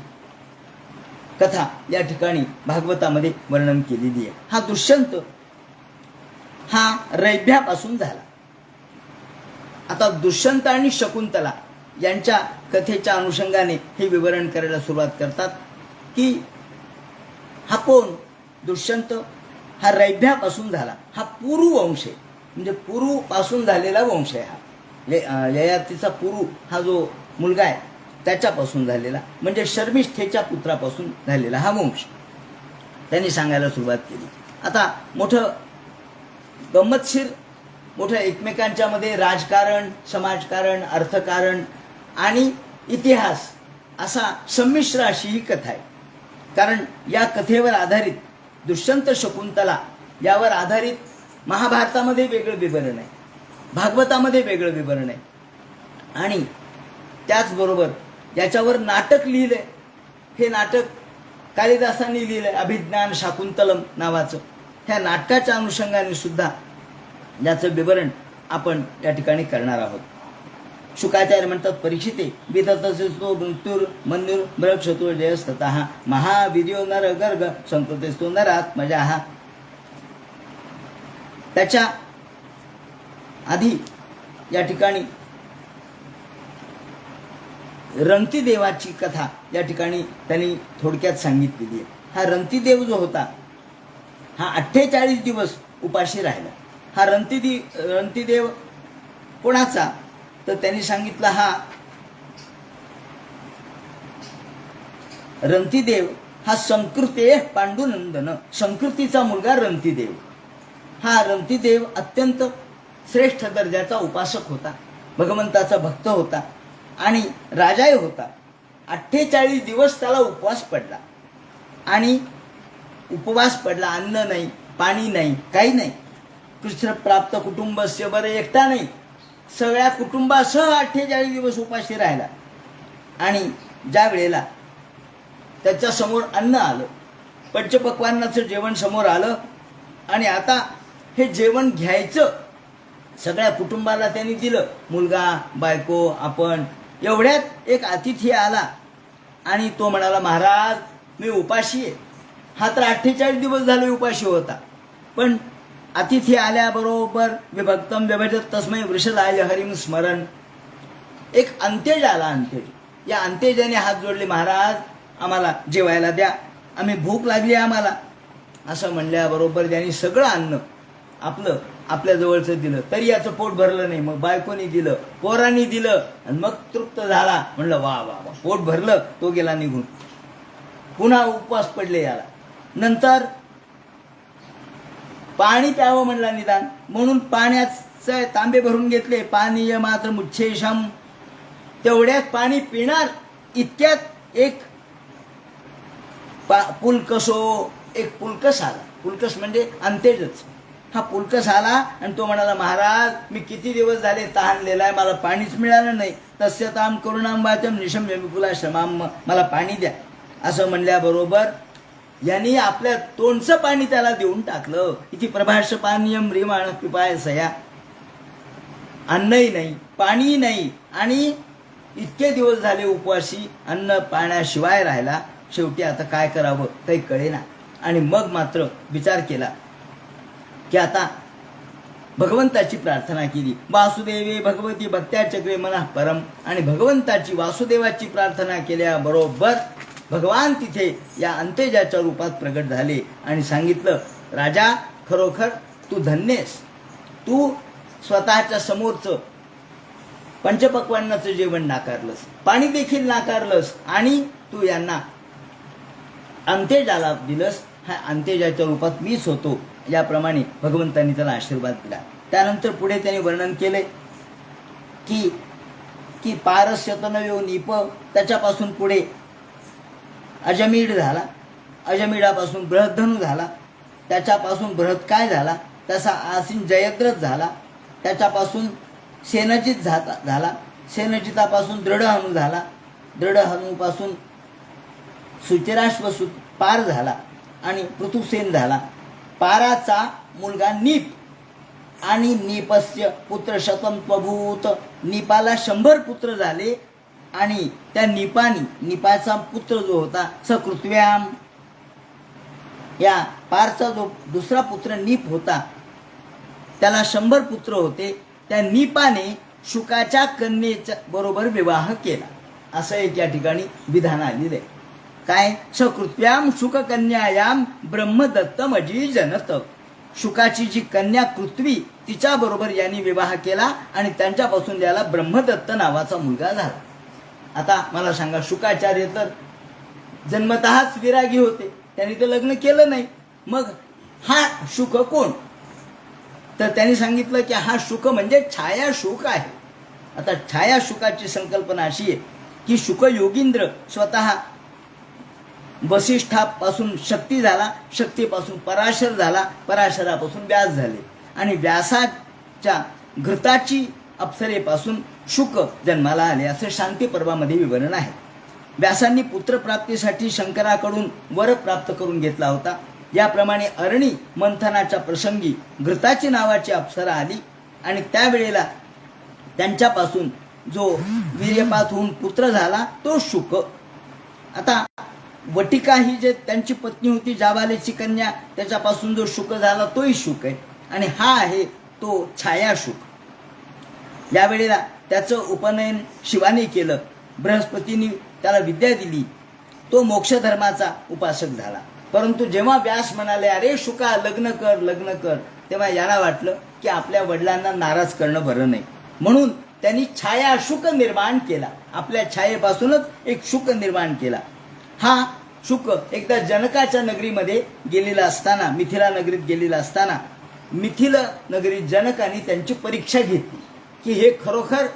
कथा या ठिकाणी भागवतामध्ये वर्णन केलेली आहे. हा दुष्यंत हा रैभ्यापासून झाला. आता दुष्यंत आणि शकुंतला यांच्या कथेच्या अनुषंगाने हे विवरण करायला सुरुवात करतात की हा कोण दुष्यंत, हा रैभ्यापासून झाला, हा पुरुवंश आहे, म्हणजे पुरुपासून झालेला वंश आहे. हा ययातीचा पुरु हा जो मुलगा आहे त्याच्यापासून झालेला, म्हणजे शर्मिष्ठेच्या पुत्रापासून झालेला हा वंश त्यांनी सांगायला सुरुवात केली. आता मोठं गंमतशीर मोठं एकमेकांच्या मध्ये राजकारण, समाजकारण, अर्थकारण आणि इतिहास असा संमिश्र अशी ही कथा आहे. कारण या कथेवर आधारित दुष्यंत शकुंतला यावर आधारित महाभारतामध्ये वेगळं विवरण आहे, भागवतामध्ये वेगळं विवरण आहे आणि त्याचबरोबर याच्यावर नाटक लिहिलंय. हे नाटक कालिदासांनी लिहिलंय, अभिज्ञान शाकुंतलम नावाचं. ह्या नाटकाच्या अनुषंगाने सुद्धा याचं विवरण आपण या ठिकाणी करणार आहोत. शुकाचार्य म्हणतात, परीक्षिते विदतस्तो मृत्यूर मन्युर ब्रक्षतो जयस्ततः महाविद्यो नर गर्ग संकृतेस्तो नरात्मजाः. त्याच्या आधी या ठिकाणी रंतिदेवाची कथा या ठिकाणी त्यांनी थोडक्यात सांगितलेली आहे. हा रंतिदेव जो होता हा 48 दिवस उपाशी राहिला. हा रंतिदेव कोणाचा, तर त्यांनी सांगितलं हा रंतिदेव हा संकृते पांडुनंदन, संकृतीचा मुलगा रंतिदेव. हा रंतिदेव अत्यंत श्रेष्ठ दर्जाचा उपासक होता, भगवंताचा भक्त होता आणि राजाही होता. 48 दिवस त्याला उपवास पडला आणि उपवास पडला, अन्न नाही, पाणी नाही, काही नाही. कृष्ण प्राप्त कुटुंबस्य, बरं एकटा नाही, सगळ्या कुटुंबासह 48 दिवस उपाशी राहिला. आणि ज्या वेळेला त्याच्या समोर अन्न आलं, पंचपक्वान्नाचं जेवण समोर आलं आणि आता हे जेवण घ्यायचं, सगळ्या कुटुंबाला त्यांनी दिलं, मुलगा, बायको, आपण. एवढ्यात एक अतिथी आला आणि तो म्हणाला, महाराज मी उपाशी आहे. हा तर 48 दिवस झाले उपाशी होता, पण अतिथी आल्याबरोबर विभक्तम व्यभजत तस्मै वृषलाय हरिम स्मरण, एक अंत्यज आला. अंत्यज, या अंत्यजाने हात जोडले, महाराज आम्हाला जेवायला द्या, आम्ही भूक लागली आम्हाला. असं म्हणल्याबरोबर त्यांनी सगळं अन्न आपल्या जवळचं दिलं, तरी याचं पोट भरलं नाही. मग बायकोनी दिलं, पोरांनी दिलं आणि मग तृप्त झाला. म्हणलं वा वा वा, पोट भरलं. तो गेला निघून. पुन्हा उपवास पडले याला. नंतर पाणी प्यावं म्हणला निदान, म्हणून पाण्याचे तांबे भरून घेतले. पानीय मात्र मुच्छेशम, तेवढ्यात पाणी पिणार इतक्यात एक पुलकसो, एक पुलकस आला. पुलकस म्हणजे अंतेजच. हा पुलकस आला आणि तो म्हणाला, महाराज मी किती दिवस झाले तहानलेला आहे, मला पाणीच मिळालं नाही. तस्य ताम करुणाम वाचम निशम विपुला श्रमाम, मला पाणी द्या असं म्हणल्याबरोबर यांनी आपल्या तोंडचं पाणी त्याला देऊन टाकलं. इथे प्रभाष पानीयम रिमाण पिपाय सया. अन्नही नाही, पाणीही नाही आणि इतके दिवस झाले उपवासी, अन्न पाण्याशिवाय राहिला. शेवटी आता काय करावं काही कळेना. आणि मग मात्र विचार केला की आता भगवंताची प्रार्थना केली. वासुदेवे भगवती भक्त्या चक्रे मना परम. आणि भगवंताची वासुदेवाची प्रार्थना केल्याबरोबर भगवान तिथे या अंतेजाच्या रूपात प्रगट झाले आणि सांगितलं, राजा खरोखर तू धन्यस. तू स्वतःच्या समोरचं पंचपक्वान्नाचं जेवण नाकारलंस, पाणी देखील नाकारलंस आणि तू यांना अंतेजाला दिलंस. हा अंतेजाच्या रूपात मीच होतो. याप्रमाणे भगवंतांनी त्याला आशीर्वाद दिला. त्यानंतर पुढे त्यांनी वर्णन केले की की पारस्यतनयो नीप, त्याच्यापासून पुढे अजमीड झाला. अजमीडापासून बृहद्धनु झाला. त्याच्यापासून बृहत काय झाला, तसा आसीन जयद्रथ झाला. त्याच्यापासून सेनजित झाला. सेनजितापासून दृढहनु झाला. दृढहनुपासून सुचिराश्व पार झाला आणि पृथुसेन झाला. पाराचा मुलगा नीप आणि नीपस्य पुत्र शतम त्वभूत. नीपाला 100 पुत्र झाले आणि त्या नीपाचा पुत्र जो होता सकृत्व्याम, या पारचा जो दुसरा पुत्र नीप होता त्याला 100 पुत्र होते. त्या नीपाने शुकाच्या कन्येच्या बरोबर विवाह केला. असं एक या ठिकाणी विधान आलेलं आहे. काय, सकृत्व्याम शुककन्यायाम ब्रह्मदत्तम अजी जनत. शुकाची जी कन्या पृथ्वी तिच्याबरोबर यांनी विवाह केला आणि त्यांच्यापासून याला ब्रह्मदत्त नावाचा मुलगा झाला. आता मला सांगा, शुकाचार्य तर जन्मतःच विरागी होते, त्यांनी तर लग्न केलं नाही. मग हा शुक कोण? तर त्यांनी सांगितलं की हा शुक म्हणजे छाया शुक आहे. आता छाया शुकाची संकल्पना अशी आहे की शुक योगींद्र स्वतः वसिष्ठापासून शक्ती झाला, शक्तीपासून पराशर झाला, पराशरापासून व्यास झाले आणि व्यासाच्या घृताची अप्सरेपासून शुक जन्माला आले. असे शांती पर्वामध्ये विवरण आहे. व्यासांनी पुत्रप्राप्तीसाठी शंकराकडून वर प्राप्त करून घेतला होता. याप्रमाणे अरणी मंथनाच्या प्रसंगी घृताची नावाची अप्सरा आली आणि त्यावेळेला त्यांच्यापासून जो वीर्यपात होऊन पुत्र झाला तो शुक. आता वटिका ही जे त्यांची पत्नी होती जाबालीची कन्या, त्याच्यापासून जो शुक झाला तोही शुक आहे आणि हा आहे तो छाया शुक. यावेळेला त्याचं उपनयन शिवाने केलं. बृहस्पतींनी त्याला विद्या दिली. तो मोक्षधर्माचा उपासक झाला. परंतु जेव्हा व्यास म्हणाले, अरे शुका लग्न कर लग्न कर, तेव्हा याला वाटलं की आपल्या वडिलांना नाराज करणं बरं नाही. म्हणून त्यांनी छाया शुक निर्माण केला. आपल्या छायेपासूनच एक शुक निर्माण केला. हा शुक एकदा जनकाच्या नगरीमध्ये गेलेला असताना, मिथिला नगरीत गेलेला असताना, मिथिल नगरीत जनकाने त्यांची परीक्षा घेतली की हे खरोखर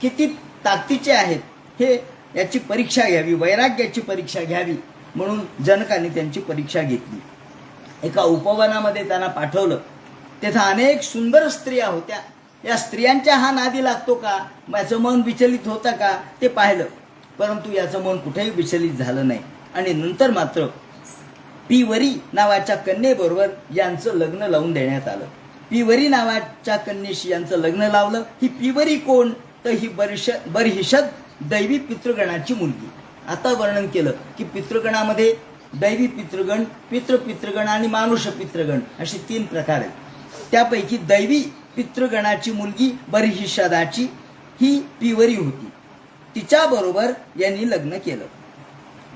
किती ताकदीचे आहेत, हे याची परीक्षा घ्यावी, वैराग्याची परीक्षा घ्यावी म्हणून जनकाने त्यांची परीक्षा घेतली. एका उपवनामध्ये त्यांना पाठवलं. तेथे अनेक सुंदर स्त्रिया होत्या. या स्त्रियांच्या हा नादी लागतो का, याचं मन विचलित होतं का ते पाहिलं. परंतु याचं मन कुठेही विचलित झालं नाही. आणि नंतर मात्र पिवरी नावाच्या कन्येबरोबर यांचं लग्न लावून देण्यात आलं. पिवरी नावाच्या कन्येशी यांचं लग्न लावलं. ही पिवरी कोण, तर ही बरहिषद दैवी पितृगणाची मुलगी. आता वर्णन केलं की पितृगणामध्ये दैवी पितृगण, पितृपितृगण आणि मानुष पितृगण असे 3 प्रकार आहेत. त्यापैकी दैवी पितृगणाची मुलगी बरहिषदाची ही पिवरी होती. तिच्याबरोबर यांनी लग्न केलं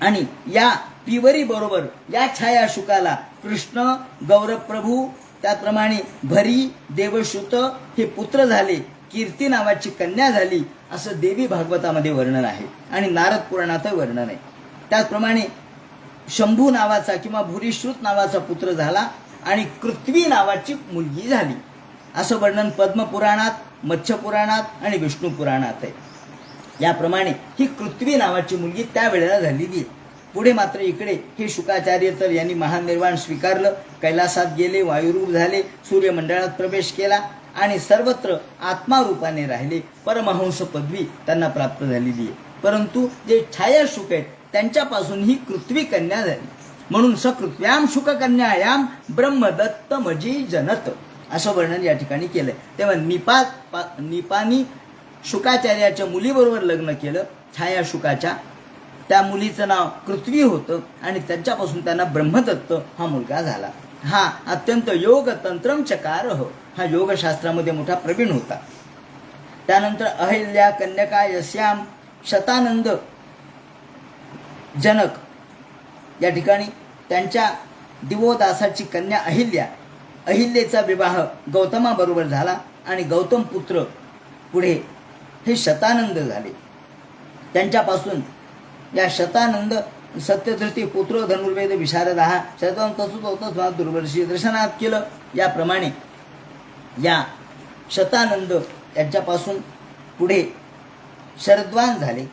आणि या पिवरी बरोबर या छाया शुकाला कृष्ण, गौरप्रभू, त्याप्रमाणे भरी, देवश्रुत हे पुत्र झाले. कीर्ती नावाची कन्या झाली असं देवी भागवतामध्ये वर्णन आहे आणि नारद पुराणातही वर्णन आहे. त्याचप्रमाणे शंभू नावाचा किंवा भूरिश्रुत नावाचा पुत्र झाला आणि कृत्वी नावाची मुलगी झाली असं वर्णन पद्मपुराणात, मत्स्य पुराणात आणि विष्णू पुराणात आहे. याप्रमाणे ही कृत्वी नावाची मुलगी त्यावेळेला झालेली आहे. पुढे मात्र इकडे हे शुकाचार्य तर यांनी महानिर्वाण स्वीकारलं, कैलासात गेले, वायुरूप झाले, सूर्यमंडळात प्रवेश केला आणि सर्वत्र आत्मारूपाने राहिले. परमहंस पदवी त्यांना प्राप्त झालेली आहे. परंतु जे छायाशुक आहेत त्यांच्यापासून ही कृत्वी कन्या झाली. म्हणून सकृत्व्याम शुककन्यायाम ब्रह्मदत्त मजी जनत असं वर्णन या ठिकाणी केलंय. तेव्हा निपानी शुकाचार्याच्या मुलीबरोबर लग्न केलं, छायाशुकाच्या. त्या मुलीचं नाव पृथ्वी होतं आणि त्यांच्यापासून त्यांना ब्रह्मदत्त हा मुलगा झाला. हा अत्यंत योग तंत्रम चकार हो, हा योगशास्त्रामध्ये मोठा प्रवीण होता. त्यानंतर अहिल्या कन्यका यस्याम शतानंद जनक या ठिकाणी त्यांच्या दिवोदासाची कन्या अहिल्याचा विवाह गौतमाबरोबर झाला आणि गौतम पुत्र पुढे हे शतानंद झाले. त्यांच्यापासून या शतानंद सत्यधृती पुत्र धनुर्वेद विशारद हा शतवं तसंच होतं दुर्वर्षी दर्शनात केलं. याप्रमाणे या शतानंद यांच्यापासून पुढे शरद्वान झाले,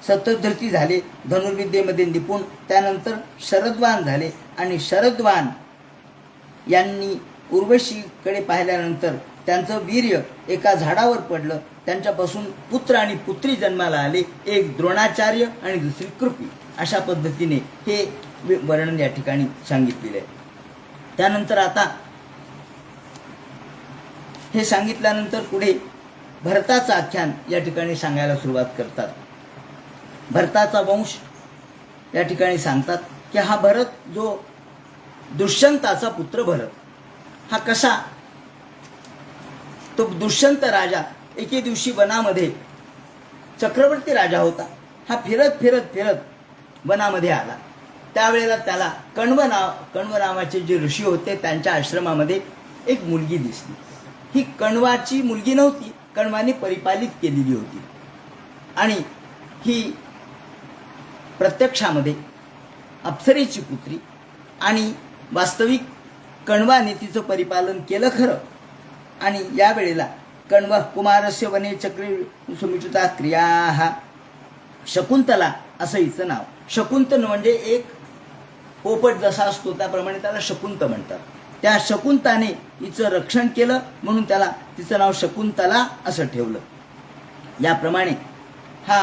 सत्यधृती झाले, धनुर्विद्येमध्ये निपुण. त्यानंतर शरद्वान झाले आणि शरद्वान यांनी उर्वशीकडे पाहिल्यानंतर त्यांचं वीर्य एका झाडावर पडलं. त्यांच्यापासून पुत्र आणि पुत्री जन्माला आले, एक द्रोणाचार्य आणि दुसरी कृपी. अशा पद्धतीने हे वर्णन या ठिकाणी सांगितलेलं आहे. त्यानंतर आता हे सांगितल्यानंतर पुढे भरताचं आख्यान या ठिकाणी सांगायला सुरुवात करतात. भरताचा वंश या ठिकाणी सांगतात की हा भरत जो दुष्यंताचा पुत्र भरत, हा कसा, तो दुष्यंत राजा एके दिवशी वनामध्ये चक्रवर्ती राजा होता. हा फिरत फिरत फिरत वनामध्ये आला. त्यावेळेला त्याला कण्व नावाचे जे ऋषी होते त्यांच्या आश्रमामध्ये एक मुलगी दिसली. ही कण्वाची मुलगी नव्हती, कण्वाने परिपालित केलेली होती आणि ही प्रत्यक्षामध्ये अप्सरेची पुत्री आणि वास्तविक कण्वाने तिचं परिपालन केलं खरं. आणि यावेळेला कण्व कुमारस्य वने चक्रे सुमिचुता क्रिया हा शकुंतला असं हिचं नाव. शकुंतल म्हणजे एक पोपट जसा असतो त्याप्रमाणे त्याला शकुंत म्हणतात. त्या शकुंताने हिचं रक्षण केलं म्हणून त्याला तिचं नाव शकुंतला असं ठेवलं. याप्रमाणे हा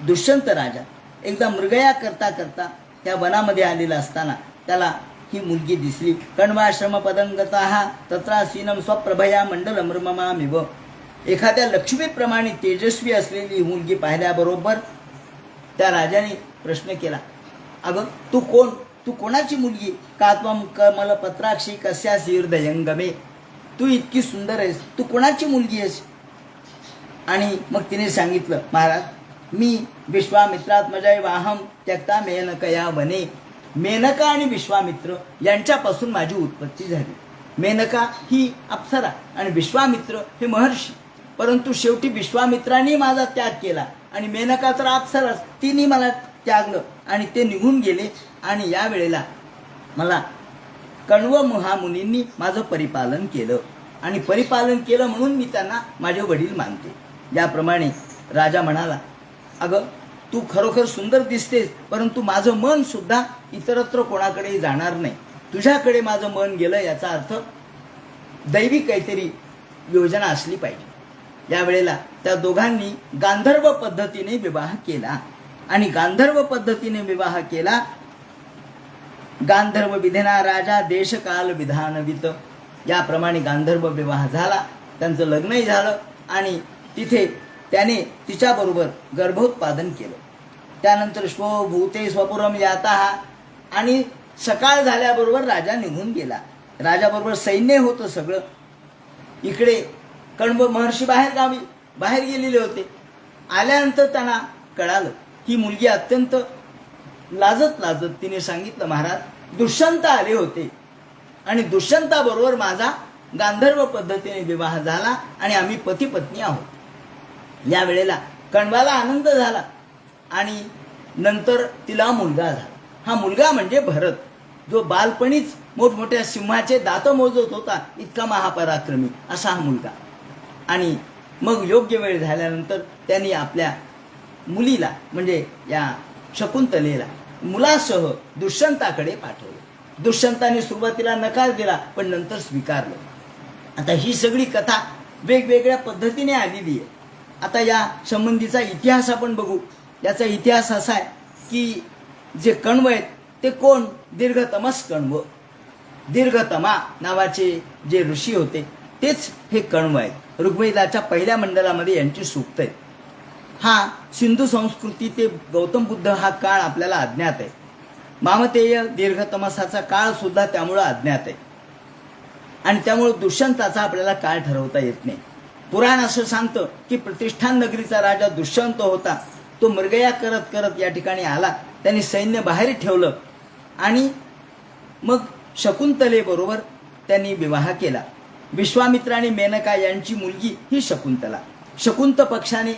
दुष्यंत राजा एकदा मृगया करता करता त्या वनामध्ये आलेला असताना त्याला ही मुलगी दिसली. कण्वाश्रम पदंगता हा तत्रासीनम स्वप्रभया मंडल मृममामिव. एखाद्या लक्ष्मीप्रमाणे तेजस्वी असलेली ही मुलगी पाहिल्याबरोबर त्या राजाने प्रश्न केला, अगं तू कोण, तू कोणाची मुलगी, का त्वं कमलपत्राक्षी कस्यासि हृदयंगमे, तू इतकी सुंदर आहेस, तू कोणाची मुलगी आहेस. आणि मग तिने सांगितलं, महाराज मी विश्वामित्रात्मजय वाहम त्यक्ता मेनकया वने. मेनका आणि विश्वामित्र यांच्यापासून माझी उत्पत्ती झाली. मेनका ही अप्सरा आणि विश्वामित्र हे महर्षी. परंतु शेवटी विश्वामित्रांनी माझा त्याग केला आणि मेनका तर अप्सराच, तिने मला त्यागलं आणि ते निघून गेले. आणि यावेळेला मला कण्व महामुनींनी माझं परिपालन केलं आणि परिपालन केलं म्हणून मी त्यांना माझे वडील मानते. याप्रमाणे राजा म्हणाला, अगं तू खरोखर सुंदर दिसतेस, परंतु माझं मन सुद्धा इतरत्र कोणाकडे जाणार नाही. तुझ्याकडे माझं मन गेलं याचा अर्थ दैवी काहीतरी योजना असली पाहिजे. यावेळेला त्या दोघांनी गांधर्व पद्धतीने विवाह केला आणि गांधर्व पद्धतीने विवाह केला. गांधर्व विधेना राजा देशकाल विधानवित. याप्रमाणे गांधर्व विवाह झाला, त्यांचं लग्नही झालं आणि तिथे त्याने तिच्याबरोबर गर्भोत्पादन केलं. त्यानंतर स्वभूते स्वपुरम याता आणि सकाळ झाल्याबरोबर राजा निघून गेला. राजाबरोबर सैन्य होतं सगळं. इकडे कण्व महर्षी बाहेर गेलेले होते. आल्यानंतर त्यांना कळालं. ही मुलगी अत्यंत लाजत तिने सांगितलं, महाराज दुष्यंत आले होते आणि दुष्यंताबरोबर माझा गांधर्व पद्धतीने विवाह झाला आणि आम्ही पती पत्नी आहोत. यावेळेला कण्वाला आनंद झाला आणि नंतर तिला मुलगा झाला. हा मुलगा म्हणजे भरत, जो बालपणीच मोठमोठ्या सिंहाचे दात मोजत होता, इतका महापराक्रमी असा हा मुलगा. आणि मग योग्य वेळ झाल्यानंतर त्यांनी आपल्या मुलीला म्हणजे या शकुंतलेला मुलासह दुष्यंताकडे पाठवलं. दुष्यंताने सुरुवातीला नकार दिला, पण नंतर स्वीकारलं. आता ही सगळी कथा वेगवेगळ्या पद्धतीने आलेली आहे. आता या संबंधीचा इतिहास आपण बघू. याचा इतिहास असा आहे की जे कण्व आहेत ते कोण? दीर्घतमस कण्व. दीर्घतमा नावाचे जे ऋषी होते तेच हे कण्व आहेत. ऋग्वेदाच्या पहिल्या मंडलामध्ये यांची सूक्त आहेत. हा सिंधू संस्कृती ते गौतम बुद्ध हा काळ आपल्याला अज्ञात आहे. मामतेय दीर्घतमसाचा काळ सुद्धा त्यामुळं अज्ञात आहे. आणि त्यामुळं दुष्यंताचा आपल्याला काळ ठरवता येत नाही. पुराण असं सांगतं की प्रतिष्ठान नगरीचा राजा दुष्यंत होता. तो मृगया करत करत या ठिकाणी आला. त्यांनी सैन्य बाहेर ठेवलं आणि मग शकुंतलेबरोबर त्यांनी विवाह केला. विश्वामित्र आणि मेनका यांची मुलगी ही शकुंतला. शकुंत पक्षाने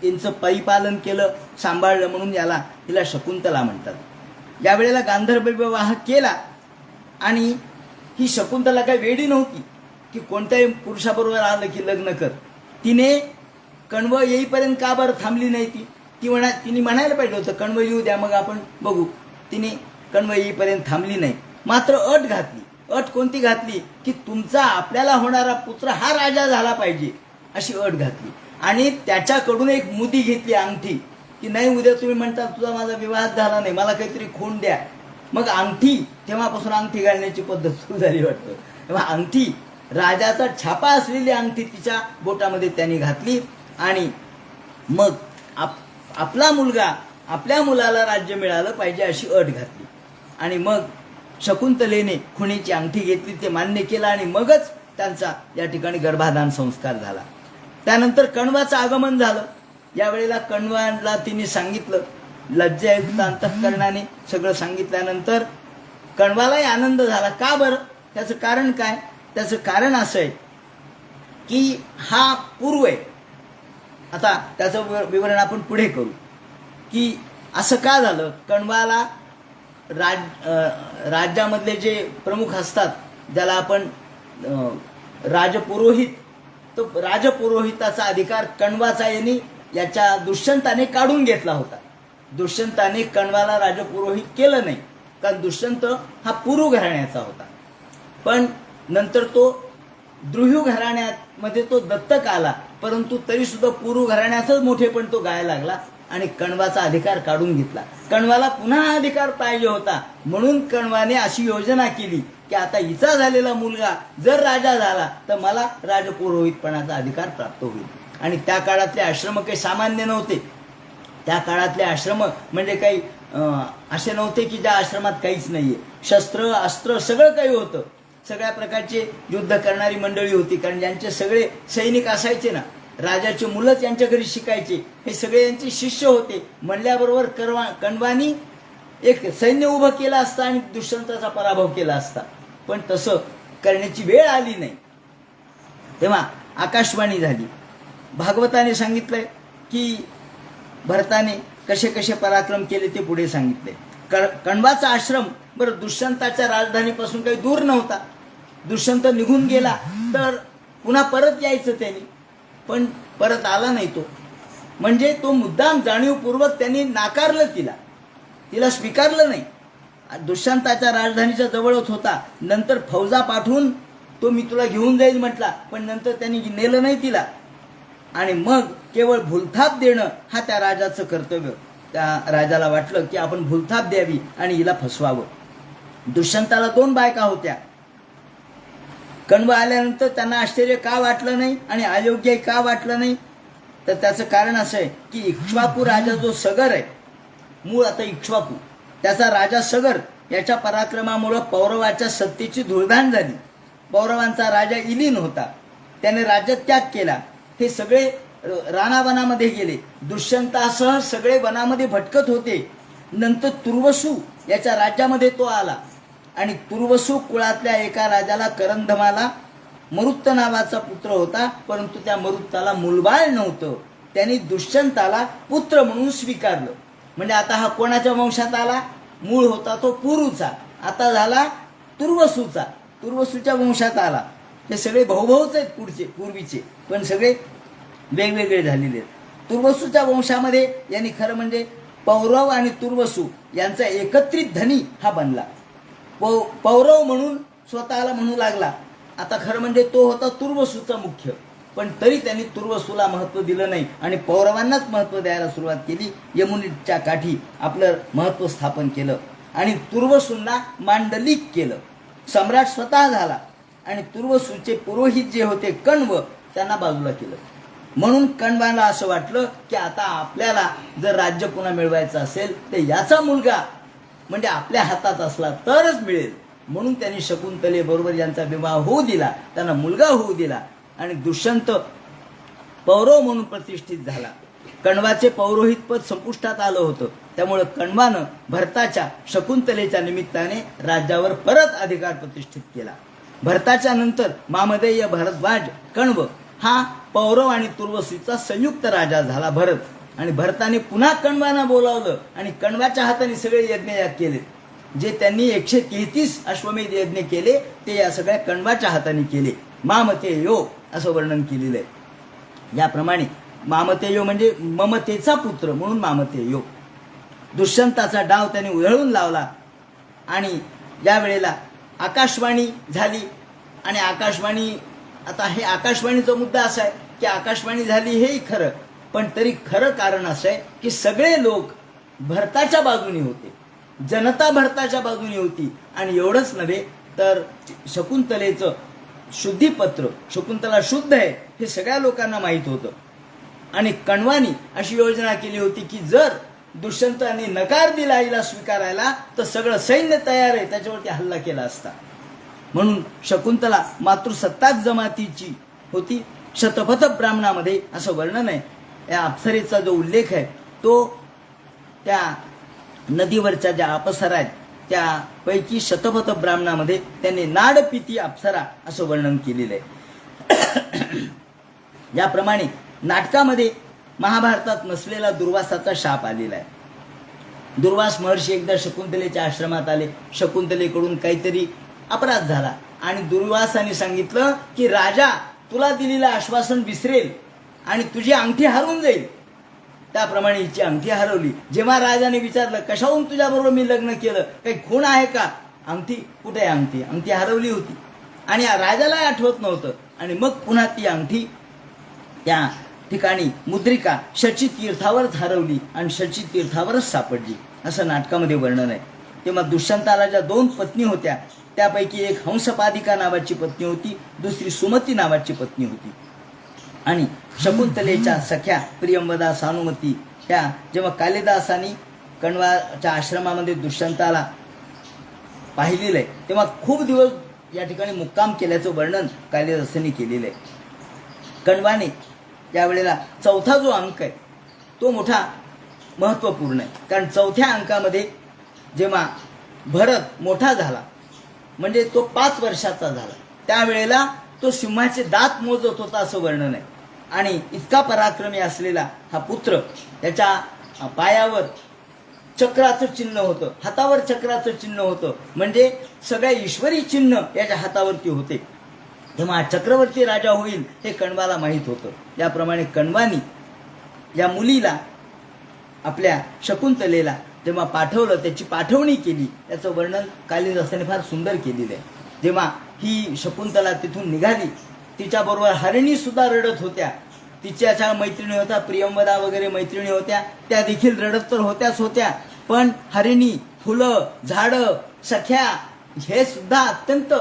त्यांचं परिपालन केलं, सांभाळलं, म्हणून याला तिला शकुंतला म्हणतात. यावेळेला गांधर्व विवाह केला आणि ही शकुंतला काही वेडी नव्हती की कोणत्याही पुरुषाबरोबर आलं की लग्न कर. तिने कण्व येईपर्यंत का बरं थांबली नाही? तिने म्हणायला पाहिजे होतं कण्व येऊ द्या मग आपण बघू. तिने कण्व येईपर्यंत थांबली नाही, मात्र अट घातली. अट कोणती घातली? की तुमचा आपल्याला होणारा पुत्र हा राजा झाला पाहिजे अशी अट घातली. आणि त्याच्याकडून एक मुदी घेतली, अंगठी, की नाही उद्या तुम्ही म्हणता तुझा माझा विवाह झाला नाही, मला काहीतरी खूण द्या. मग अंगठी, तेव्हापासून अंगठी घालण्याची पद्धत सुरू झाली वाटतं. तेव्हा अंगठी, राजाचा छापा असलेली अंगठी तिच्या बोटामध्ये त्यांनी घातली आणि मग आपला मुलगा, आपल्या मुलाला राज्य मिळालं पाहिजे अशी अट घातली. आणि मग शकुंतलेने खुणेची अंगठी घेतली, ते मान्य केलं आणि मगच त्यांचा या ठिकाणी गर्भाधान संस्कार झाला. त्यानंतर कण्वाचं आगमन झालं. यावेळेला कण्वाला तिने सांगितलं, लज्जायुक्त अंतःकरणाने सगळं सांगितल्यानंतर कण्वालाही आनंद झाला. का बरं? त्याचं कारण काय? त्याचं कारण असं आहे की हा पूर्व आहे. आता त्याचं विवरण आपण पुढे करू की असं का झालं. कण्वाला राज्यामधले जे प्रमुख असतात, ज्याला आपण राजपुरोहित, तो राजपुरोहिताचा अधिकार कण्वाचा यांनी याच्या दुष्यंताने काढून घेतला होता. दुष्यंताने कण्वाला राजपुरोहित केलं नाही, कारण दुष्यंत हा पुरु घराण्याचा होता. पण नंतर तो द्रुह्यू घराण्यामध्ये तो दत्तक आला, परंतु तरी सुद्धा पुरु घराण्याचाच मोठेपण तो गायला लागला आणि कण्वाचा अधिकार काढून घेतला. कण्वाला पुन्हा अधिकार पाहिजे होता, म्हणून कण्वाने अशी योजना केली की आता हिचा झालेला मुलगा जर राजा झाला तर मला राजपुरोहितपणाचा अधिकार प्राप्त होईल. आणि त्या काळातले आश्रम काही सामान्य नव्हते. त्या काळातले आश्रम म्हणजे काही असे नव्हते की ज्या आश्रमात काहीच नाहीये. शस्त्र, अस्त्र सगळं काही होतं. सगळ्या प्रकारचे युद्ध करणारी मंडळी होती, कारण ज्यांचे सगळे सैनिक असायचे ना, राजाचे मुलंच यांच्या घरी शिकायचे, हे सगळे यांचे शिष्य होते. म्हणल्याबरोबर कण्वानी एक सैन्य उभं केलं असतं आणि दुष्यंताचा पराभव केला असता, पण तसं करण्याची वेळ आली नाही. तेव्हा आकाशवाणी झाली. भागवताने सांगितलंय की भरताने कसे कसे पराक्रम केले ते पुढे सांगितले. कण्वाचा आश्रम बरं दुष्यंताच्या राजधानीपासून काही दूर नव्हता. दुष्यंत निघून गेला तर पुन्हा परत यायचं त्यांनी, पण परत आला नाही तो. म्हणजे तो मुद्दाम जाणीवपूर्वक त्यांनी नाकारलं, तिला स्वीकारलं नाही. दुष्यंताच्या राजधानीच्या जवळच होता. नंतर फौजा पाठवून तो मी तुला घेऊन जाईल म्हटला, पण नंतर त्यांनी नेलं नाही तिला. आणि मग केवळ भूलथाप देणं हा त्या राजाचं कर्तव्य. त्या राजाला वाटलं की आपण भूलथाप द्यावी आणि हिला फसवावं. दुष्यंताला 2 बायका होत्या. कण्व आल्यानंतर त्यांना आश्चर्य का वाटलं नाही आणि अयोग्य का वाटलं नाही, तर त्याचं कारण असं आहे की इक्ष्वाकू राजा जो सगर आहे, मूळ आता इक्ष्वाकू, त्याचा राजा सगर याच्या पराक्रमामुळं पौरवाच्या सत्तेची धुळधाण झाली. पौरवांचा राजा इलीन होता, त्याने राज्यत्याग केला. हे सगळे रानावनामध्ये गेले. दुष्यंतासह सगळे वनामध्ये भटकत होते. नंतर तुर्वसू याच्या राज्यामध्ये तो आला आणि तुर्वसू कुळातल्या एका राजाला, करंधमाला, मरुत्त नावाचा पुत्र होता, परंतु त्या मरुत्ताला मुलबाळ नव्हतं. त्यांनी दुष्यंताला पुत्र म्हणून स्वीकारलं. म्हणजे आता हा कोणाच्या वंशात आला? मूळ होता तो पुरूचा, आता झाला तुर्वसूचा, तुर्वसूच्या वंशात आला. हे सगळे भाऊभाऊच आहेत पूर्वीचे, पण सगळे वेगवेगळे झालेले आहेत. तुर्वसूच्या वंशामध्ये यांनी खरं म्हणजे पौरव आणि तुर्वसू यांचा एकत्रित धनी हा बनला. पौरव म्हणून स्वतःला म्हणू लागला. आता खरं म्हणजे तो होता तुर्वसूचा मुख्य, पण तरी त्यांनी तुर्वसूला महत्त्व दिलं नाही आणि पौरवांनाच महत्त्व द्यायला सुरुवात केली. यमुनेच्या काठी आपलं महत्त्व स्थापन केलं आणि तुर्वसूंना मांडलिक केलं. सम्राट स्वतः झाला आणि तुर्वसूचे पुरोहित जे होते कण्व त्यांना बाजूला केलं. म्हणून कण्वाला असं वाटलं की आता आपल्याला जर राज्य पुन्हा मिळवायचं असेल तर याचा मुलगा म्हणजे आपल्या हातात असला तरच मिळेल. म्हणून त्यांनी शकुंतलेबरोबर यांचा विवाह होऊ दिला, त्यांना मुलगा होऊ दिला आणि दुष्यंत पौरव म्हणून प्रतिष्ठित झाला. कण्वाचे पौरोहित पद संपुष्टात आलं होतं. त्यामुळे कण्वानं भरताच्या शकुंतलेच्या निमित्ताने राज्यावर परत अधिकार प्रतिष्ठित केला. भरताच्या नंतर मामदेय भरद्वाज कण्व हा पौरव आणि तुर्वसूचा संयुक्त राजा झाला भरत. आणि भरताने पुन्हा कण्वांना बोलावलं आणि कण्वाच्या हाताने सगळे यज्ञ केले. जे त्यांनी 133 अश्वमेध यज्ञ केले ते या सगळ्या कण्वाच्या हाताने केले. मामतेयो असं वर्णन केलेलं आहे. याप्रमाणे मामतेयो म्हणजे ममतेचा पुत्र म्हणून मामतेयो. दुष्यंताचा डाव त्याने उधळून लावला आणि या वेळेला आकाशवाणी झाली. आणि आकाशवाणी, आता हे आकाशवाणीचा मुद्दा असा आहे की आकाशवाणी झाली हेही खरं, पण तरी खरं कारण असं आहे की सगळे लोक भरताच्या बाजूने होते, जनता भरताच्या बाजूने होती. आणि एवढंच नव्हे तर शकुंतलेचं शुद्धीपत्र, शकुंतला शुद्ध आहे हे सगळ्या लोकांना माहीत होतं. आणि कण्वानी अशी योजना केली होती की जर दुष्यंताने नकार दिला हिला स्वीकारायला तर सगळं सैन्य तयार आहे त्याच्यावरती हल्ला केला असता. म्हणून शकुंतला मातृसत्ताक जमातीची होती. शतपथ ब्राह्मणामध्ये असं वर्णन आहे. या अप्सरेचा जो उल्लेख आहे तो त्या नदीवरच्या ज्या अप्सरा आहेत त्यापैकी शतपथ ब्राह्मणामध्ये त्यांनी नाडपिती अप्सरा असं वर्णन केलेलं आहे. याप्रमाणे नाटकामध्ये महाभारतात नसलेला दुर्वासाचा शाप आलेला आहे. दुर्वास महर्षी एकदा शकुंतलेच्या आश्रमात आले. शकुंतलेकडून काहीतरी अपराध झाला आणि दुर्वासाने सांगितलं की राजा तुला दिलेलं आश्वासन विसरेल आणि तुझी अंगठी हरवून जाईल. त्याप्रमाणे हिची अंगठी हरवली. जेव्हा राजाने विचारलं कशाहून तुझ्याबरोबर मी लग्न केलं, काही खूण आहे का, अंगठी कुठे आहे, अंगठी हरवली होती. आणि राजालाही आठवत नव्हतं. आणि मग पुन्हा ती अंगठी त्या ठिकाणी मुद्रिका शची तीर्थावरच हरवली आणि शची तीर्थावरच सापडली असं नाटकामध्ये वर्णन आहे. तेव्हा दुष्यंताला ज्या 2 पत्नी होत्या त्यापैकी एक हंसपादिका नावाची पत्नी होती, दुसरी सुमती नावाची पत्नी होती. आणि शकुंतलेच्या सख्या प्रियंवदा सानुमती ह्या जेव्हा कालिदासानी कण्वाच्या आश्रमामध्ये दुष्यंताला पाहिलेलं आहे तेव्हा खूप दिवस या ठिकाणी मुक्काम केल्याचं वर्णन कालिदासांनी केलेलं आहे. कण्वाने यावेळेला 4था जो अंक आहे तो मोठा महत्त्वपूर्ण आहे. कारण 4थ्या अंकामध्ये जेव्हा भरत मोठा झाला म्हणजे तो 5 वर्षाचा झाला त्यावेळेला तो सिंहाचे दात मोजत होता असं वर्णन आहे. आणि इतका पराक्रमी असलेला हा पुत्र त्याच्या पायावर चक्राचं चिन्ह होतं, हातावर चक्राचं चिन्ह होतं, म्हणजे सगळ्या ईश्वरी चिन्ह याच्या हातावरती होते. तेव्हा चक्रवर्ती राजा होईल हे कण्वाला माहीत होतं. याप्रमाणे कण्वानी या मुलीला आपल्या शकुंतलेला जेव्हा पाठवलं त्याची पाठवणी केली त्याचं वर्णन कालिदासाने फार सुंदर केलेलं आहे. जेव्हा ही शकुंतला तिथून निघाली तिच्याबरोबर हरिणी सुद्धा रडत होत्या. तिच्या मैत्रिणी होत्या, प्रियंवदा वगैरे मैत्रिणी होत्या, त्या देखील रडत तर होत्याच होत्या. पण हरिणी, फुलं, झाडं, सख्या हे सुद्धा अत्यंत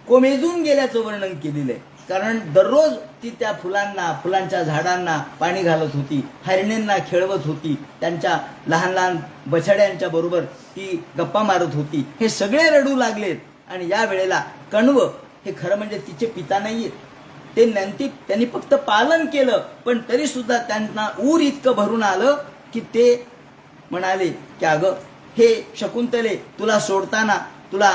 कोमेजून गेल्याचं वर्णन केलेलं आहे. कारण दररोज ती त्या फुलांच्या झाडांना पाणी घालत होती, हरिणींना खेळवत होती, त्यांच्या लहान लहान बछड्यांच्या बरोबर ती गप्पा मारत होती. हे सगळे रडू लागलेत. आणि या वेळेला कण्व हे खरं म्हणजे तिचे पिता नाहीयेत, ते त्यांनी फक्त पालन केलं, पण तरी सुद्धा त्यांना ऊर इतकं भरून आलं की ते म्हणाले की अगं हे शकुंतले, तुला सोडताना, तुला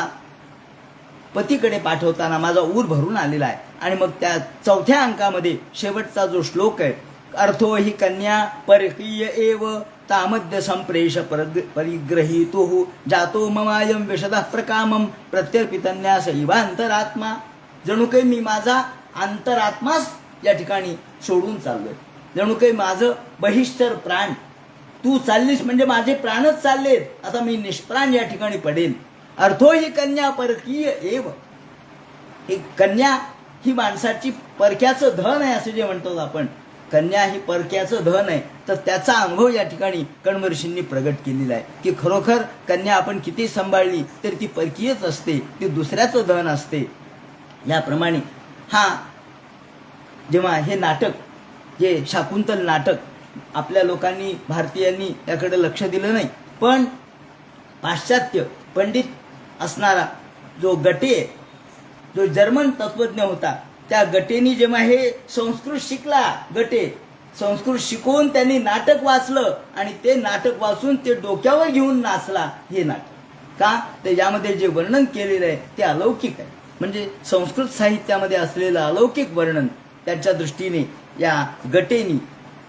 पतीकडे पाठवताना माझा ऊर भरून आलेला आहे. आणि मग त्या 4थ्या अंकामध्ये शेवटचा जो श्लोक आहे, अर्थो हि कन्या परकीय एव तामद्य संप्रेष परिग्रहीतुः जातो ममायम विशदः प्रकामम प्रत्यर्पितन्यास इवांतरात्मा. जणू काही मी माझा अंतरात्माच या ठिकाणी सोडून चाललोय. जणू काही माझं बहिष्ठर प्राण तू चाललीस म्हणजे माझे प्राणच चाललेत, आता मी निष्प्राण या ठिकाणी पडेल. अर्थो ही कन्या परकीय एव. ही कन्या ही माणसाची परक्याचं धन आहे असं जे म्हणतो आपण, कन्या ही परक्याचं धन आहे. तर त्याचा अनुभव या ठिकाणी कण्व ऋषींनी प्रगट केलेला आहे की खरोखर कन्या आपण किती सांभाळली तर ती परकीयच असते, ती दुसऱ्याचं धन असते. याप्रमाणे हा जेव्हा हे नाटक, जे शाकुंतल नाटक, आपल्या लोकांनी भारतीयांनी याकडे लक्ष दिलं नाही, पण पाश्चात्य पंडित असणारा जो गटे, जो जर्मन तत्वज्ञ होता, त्या गटेनी जेव्हा हे संस्कृत शिकला, गटे संस्कृत शिकून त्यांनी नाटक वाचलं आणि ते नाटक वाचून ते डोक्यावर घेऊन नाचला. हे नाटक का तर यामध्ये जे वर्णन केलेलं आहे ते अलौकिक आहे. म्हणजे संस्कृत साहित्यामध्ये असलेलं अलौकिक वर्णन त्याच्या दृष्टीने या गटेनी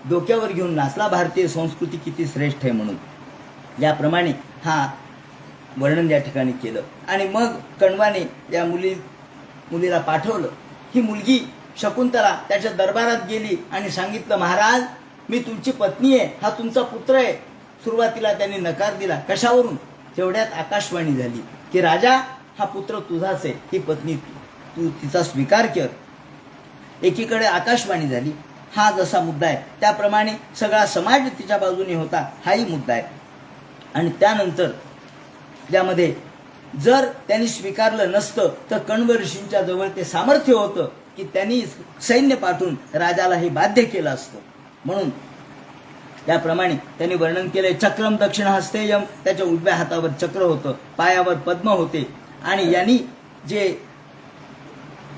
डोक्यावर घेऊन नाचला. भारतीय संस्कृती किती श्रेष्ठ आहे म्हणून याप्रमाणे हा वर्णन या ठिकाणी केलं. आणि मग कण्वाने या मुलीला पाठवलं. ही मुलगी शकुंतला त्याच्या दरबारात गेली आणि सांगितलं, महाराज मी तुमची पत्नी आहे, हा तुमचा पुत्र आहे. सुरुवातीला त्यांनी नकार दिला. कशावरून? तेवढ्यात आकाशवाणी झाली की राजा हा पुत्र तुझाच आहे, ही पत्नी तू तिचा स्वीकार कर. एकीकडे आकाशवाणी झाली, हा जसा मुद्दा आहे त्याप्रमाणे सगळा समाज तिच्या बाजूने होता, हाही मुद्दा आहे. आणि त्यानंतर यामध्ये जर त्यांनी स्वीकारलं नसतं तर कण्व ऋषींच्या जवळ ते सामर्थ्य होतं की त्यांनी सैन्य पाठवून राजाला हे बाध्य केलं असतं. म्हणून त्याप्रमाणे त्यांनी वर्णन केलंय. चक्रम दक्षिण हस्तेयम, त्याच्या उजव्या हातावर चक्र होतं, पायावर पद्म होते. आणि यांनी जे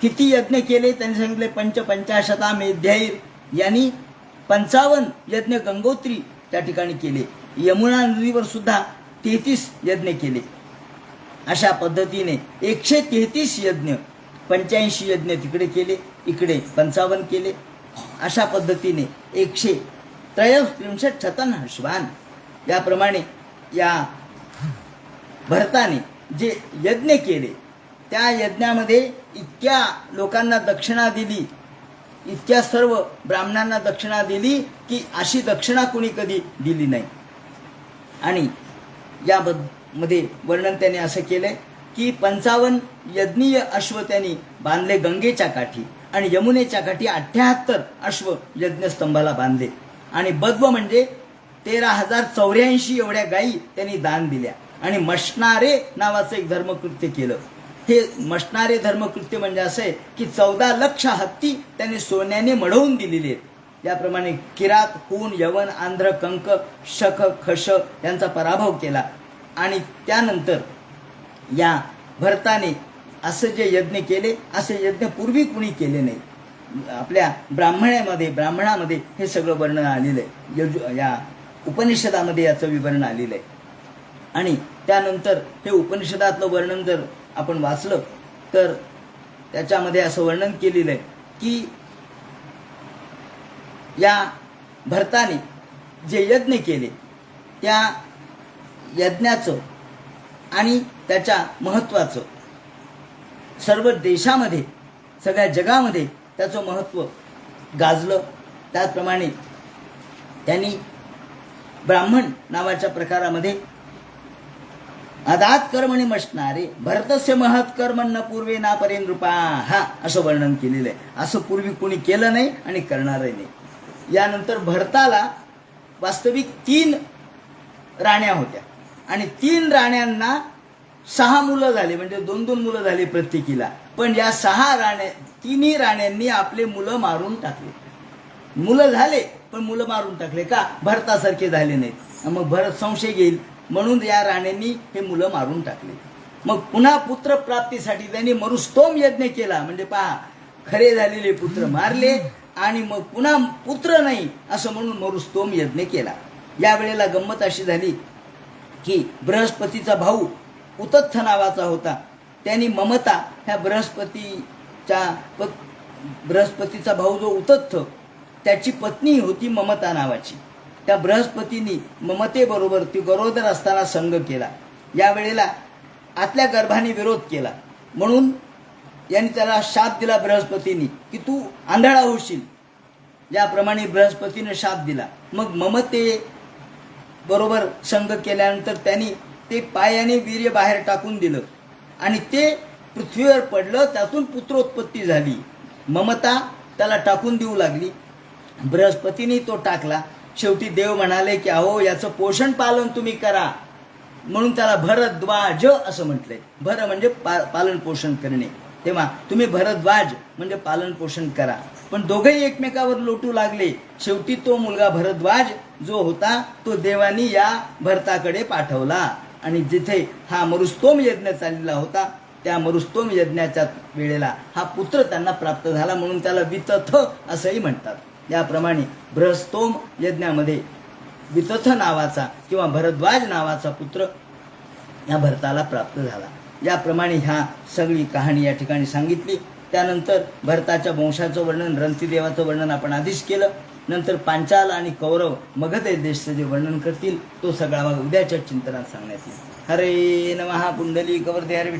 किती यज्ञ केले त्यांनी सांगितले, 55 मेध्याईर. यांनी 55 यज्ञ गंगोत्री त्या ठिकाणी केले. यमुना नदीवर सुद्धा 33 यज्ञ केले. अशा पद्धतीने 133 यज्ञ, 85 यज्ञ तिकडे केले, इकडे 55 केले. अशा पद्धतीने 163 छतन हर्षवान. याप्रमाणे या भरताने जे यज्ञ केले त्या यज्ञामध्ये इतक्या लोकांना दक्षिणा दिली, इतक्या सर्व ब्राह्मणांना दक्षिणा दिली की अशी दक्षिणा कुणी कधी दिली नाही. आणि यामध्ये वर्णन त्याने असं केलंय की 55 यज्ञीय अश्व त्यांनी बांधले गंगेच्या काठी आणि यमुनेच्या काठी 78 अश्व यज्ञस्तंभाला बांधले. आणि बद्व म्हणजे 13,084 एवढ्या गायी त्यांनी दान दिल्या. आणि मशनारे नावाचं एक धर्मकृत्य केलं. हे मशनारे धर्मकृत्य म्हणजे असं आहे की 14 लक्ष हत्ती त्यांनी सोन्याने मढवून दिलेले आहेत. त्याप्रमाणे किरात, हून, यवन, आंध्र, कंक, शख, खश यांचा पराभव केला. आणि त्यानंतर या भरताने असे जे यज्ञ केले, असे यज्ञ पूर्वी कुणी केले नाही. आपल्या ब्राह्मणामध्ये हे सगळं वर्णन आलेलं आहे. या उपनिषदामध्ये याचं विवरण आलेलं आहे. आणि त्यानंतर हे उपनिषदातलं वर्णन जर आपण वाचलं तर त्याच्यामध्ये असं वर्णन केलेलं आहे की या भरताने जे यज्ञ केले त्या यज्ञाचं आणि त्याच्या महत्त्वाचं सर्व देशामध्ये, सगळ्या जगामध्ये त्याचं महत्त्व गाजलं. त्याचप्रमाणे त्यांनी ब्राह्मण नावाच्या प्रकारामध्ये अदात कर्मणी मशनारे भरतस्य महत् कर्म न पूर्वे ना परे नृपा, हा असं वर्णन केलेलं आहे. असं पूर्वी कोणी केलं नाही आणि करणारही नाही. यानंतर भरताला वास्तविक 3 राण्या होत्या आणि 3 राण्यांना 6 मुलं झाले, म्हणजे 2-2 मुलं झाली प्रत्येकीला. पण या 3ही राण्यांनी आपले मुलं मारून टाकले. मुलं झाले पण मुलं मारून टाकले. का? भरतासारखे झाले नाहीत. मग भरत संशय घेईल म्हणून या राण्यांनी हे मुलं मारून टाकले. मग पुन्हा पुत्र प्राप्तीसाठी त्यांनी मरुस्तोम यज्ञ केला. म्हणजे पहा, खरे झालेले पुत्र मारले आणि मग पुन्हा पुत्र नाही असं म्हणून मरुस्तोम यज्ञ केला. यावेळेला गंमत अशी झाली की बृहस्पतीचा भाऊ उतत्थ नावाचा होता. त्यांनी ममता ह्या बृहस्पतीचा भाऊ जो उतत्थ, त्याची पत्नी होती ममता नावाची. त्या बृहस्पतींनी ममतेबरोबर ती गरोदर असताना संग केला. यावेळेला आतल्या गर्भाने विरोध केला म्हणून यांनी त्याला शाप दिला बृहस्पतींनी की तू आंधळा होशील. याप्रमाणे बृहस्पतीने शाप दिला. मग बरोबर संग केल्यानंतर त्यांनी ते पायाने वीर्य बाहेर टाकून दिलं आणि ते पृथ्वीवर पडलं. त्यातून पुत्रोत्पत्ती झाली. ममता त्याला टाकून देऊ लागली. बृहस्पतीने तो टाकला. शेवटी देव म्हणाले की अहो याचं पोषण पालन तुम्ही करा, म्हणून त्याला भरद्वाज असं म्हटलंय. भर म्हणजे पालन पोषण करणे. तेव्हा तुम्ही भरद्वाज म्हणजे पालन पोषण करा. पण दोघेही एकमेकावर लोटू लागले. शेवटी तो मुलगा भरद्वाज जो होता तो देवानी या भरताकडे पाठवला आणि जिथे हा मरुस्तोम यज्ञ चाललेला होता त्या मरुस्तोम यज्ञाच्या वेळेला हा पुत्र त्यांना प्राप्त झाला, म्हणून त्याला वितथ असंही म्हणतात. याप्रमाणे बृहस्तोम यज्ञामध्ये वितथ नावाचा किंवा भरद्वाज नावाचा पुत्र या भरताला प्राप्त झाला. याप्रमाणे ह्या सगळी कहाणी या ठिकाणी सांगितली. त्यानंतर भरताच्या वंशाचं वर्णन, रंतीदेवाचं वर्णन आपण आधीच केलं. नंतर पांचाल आणि कौरव मगध देशचं जे वर्णन करतील तो सगळा भाग उद्याच्या चिंतनात सांगण्यात येईल. हरे नमः. पुंडलिक वरदे हरे.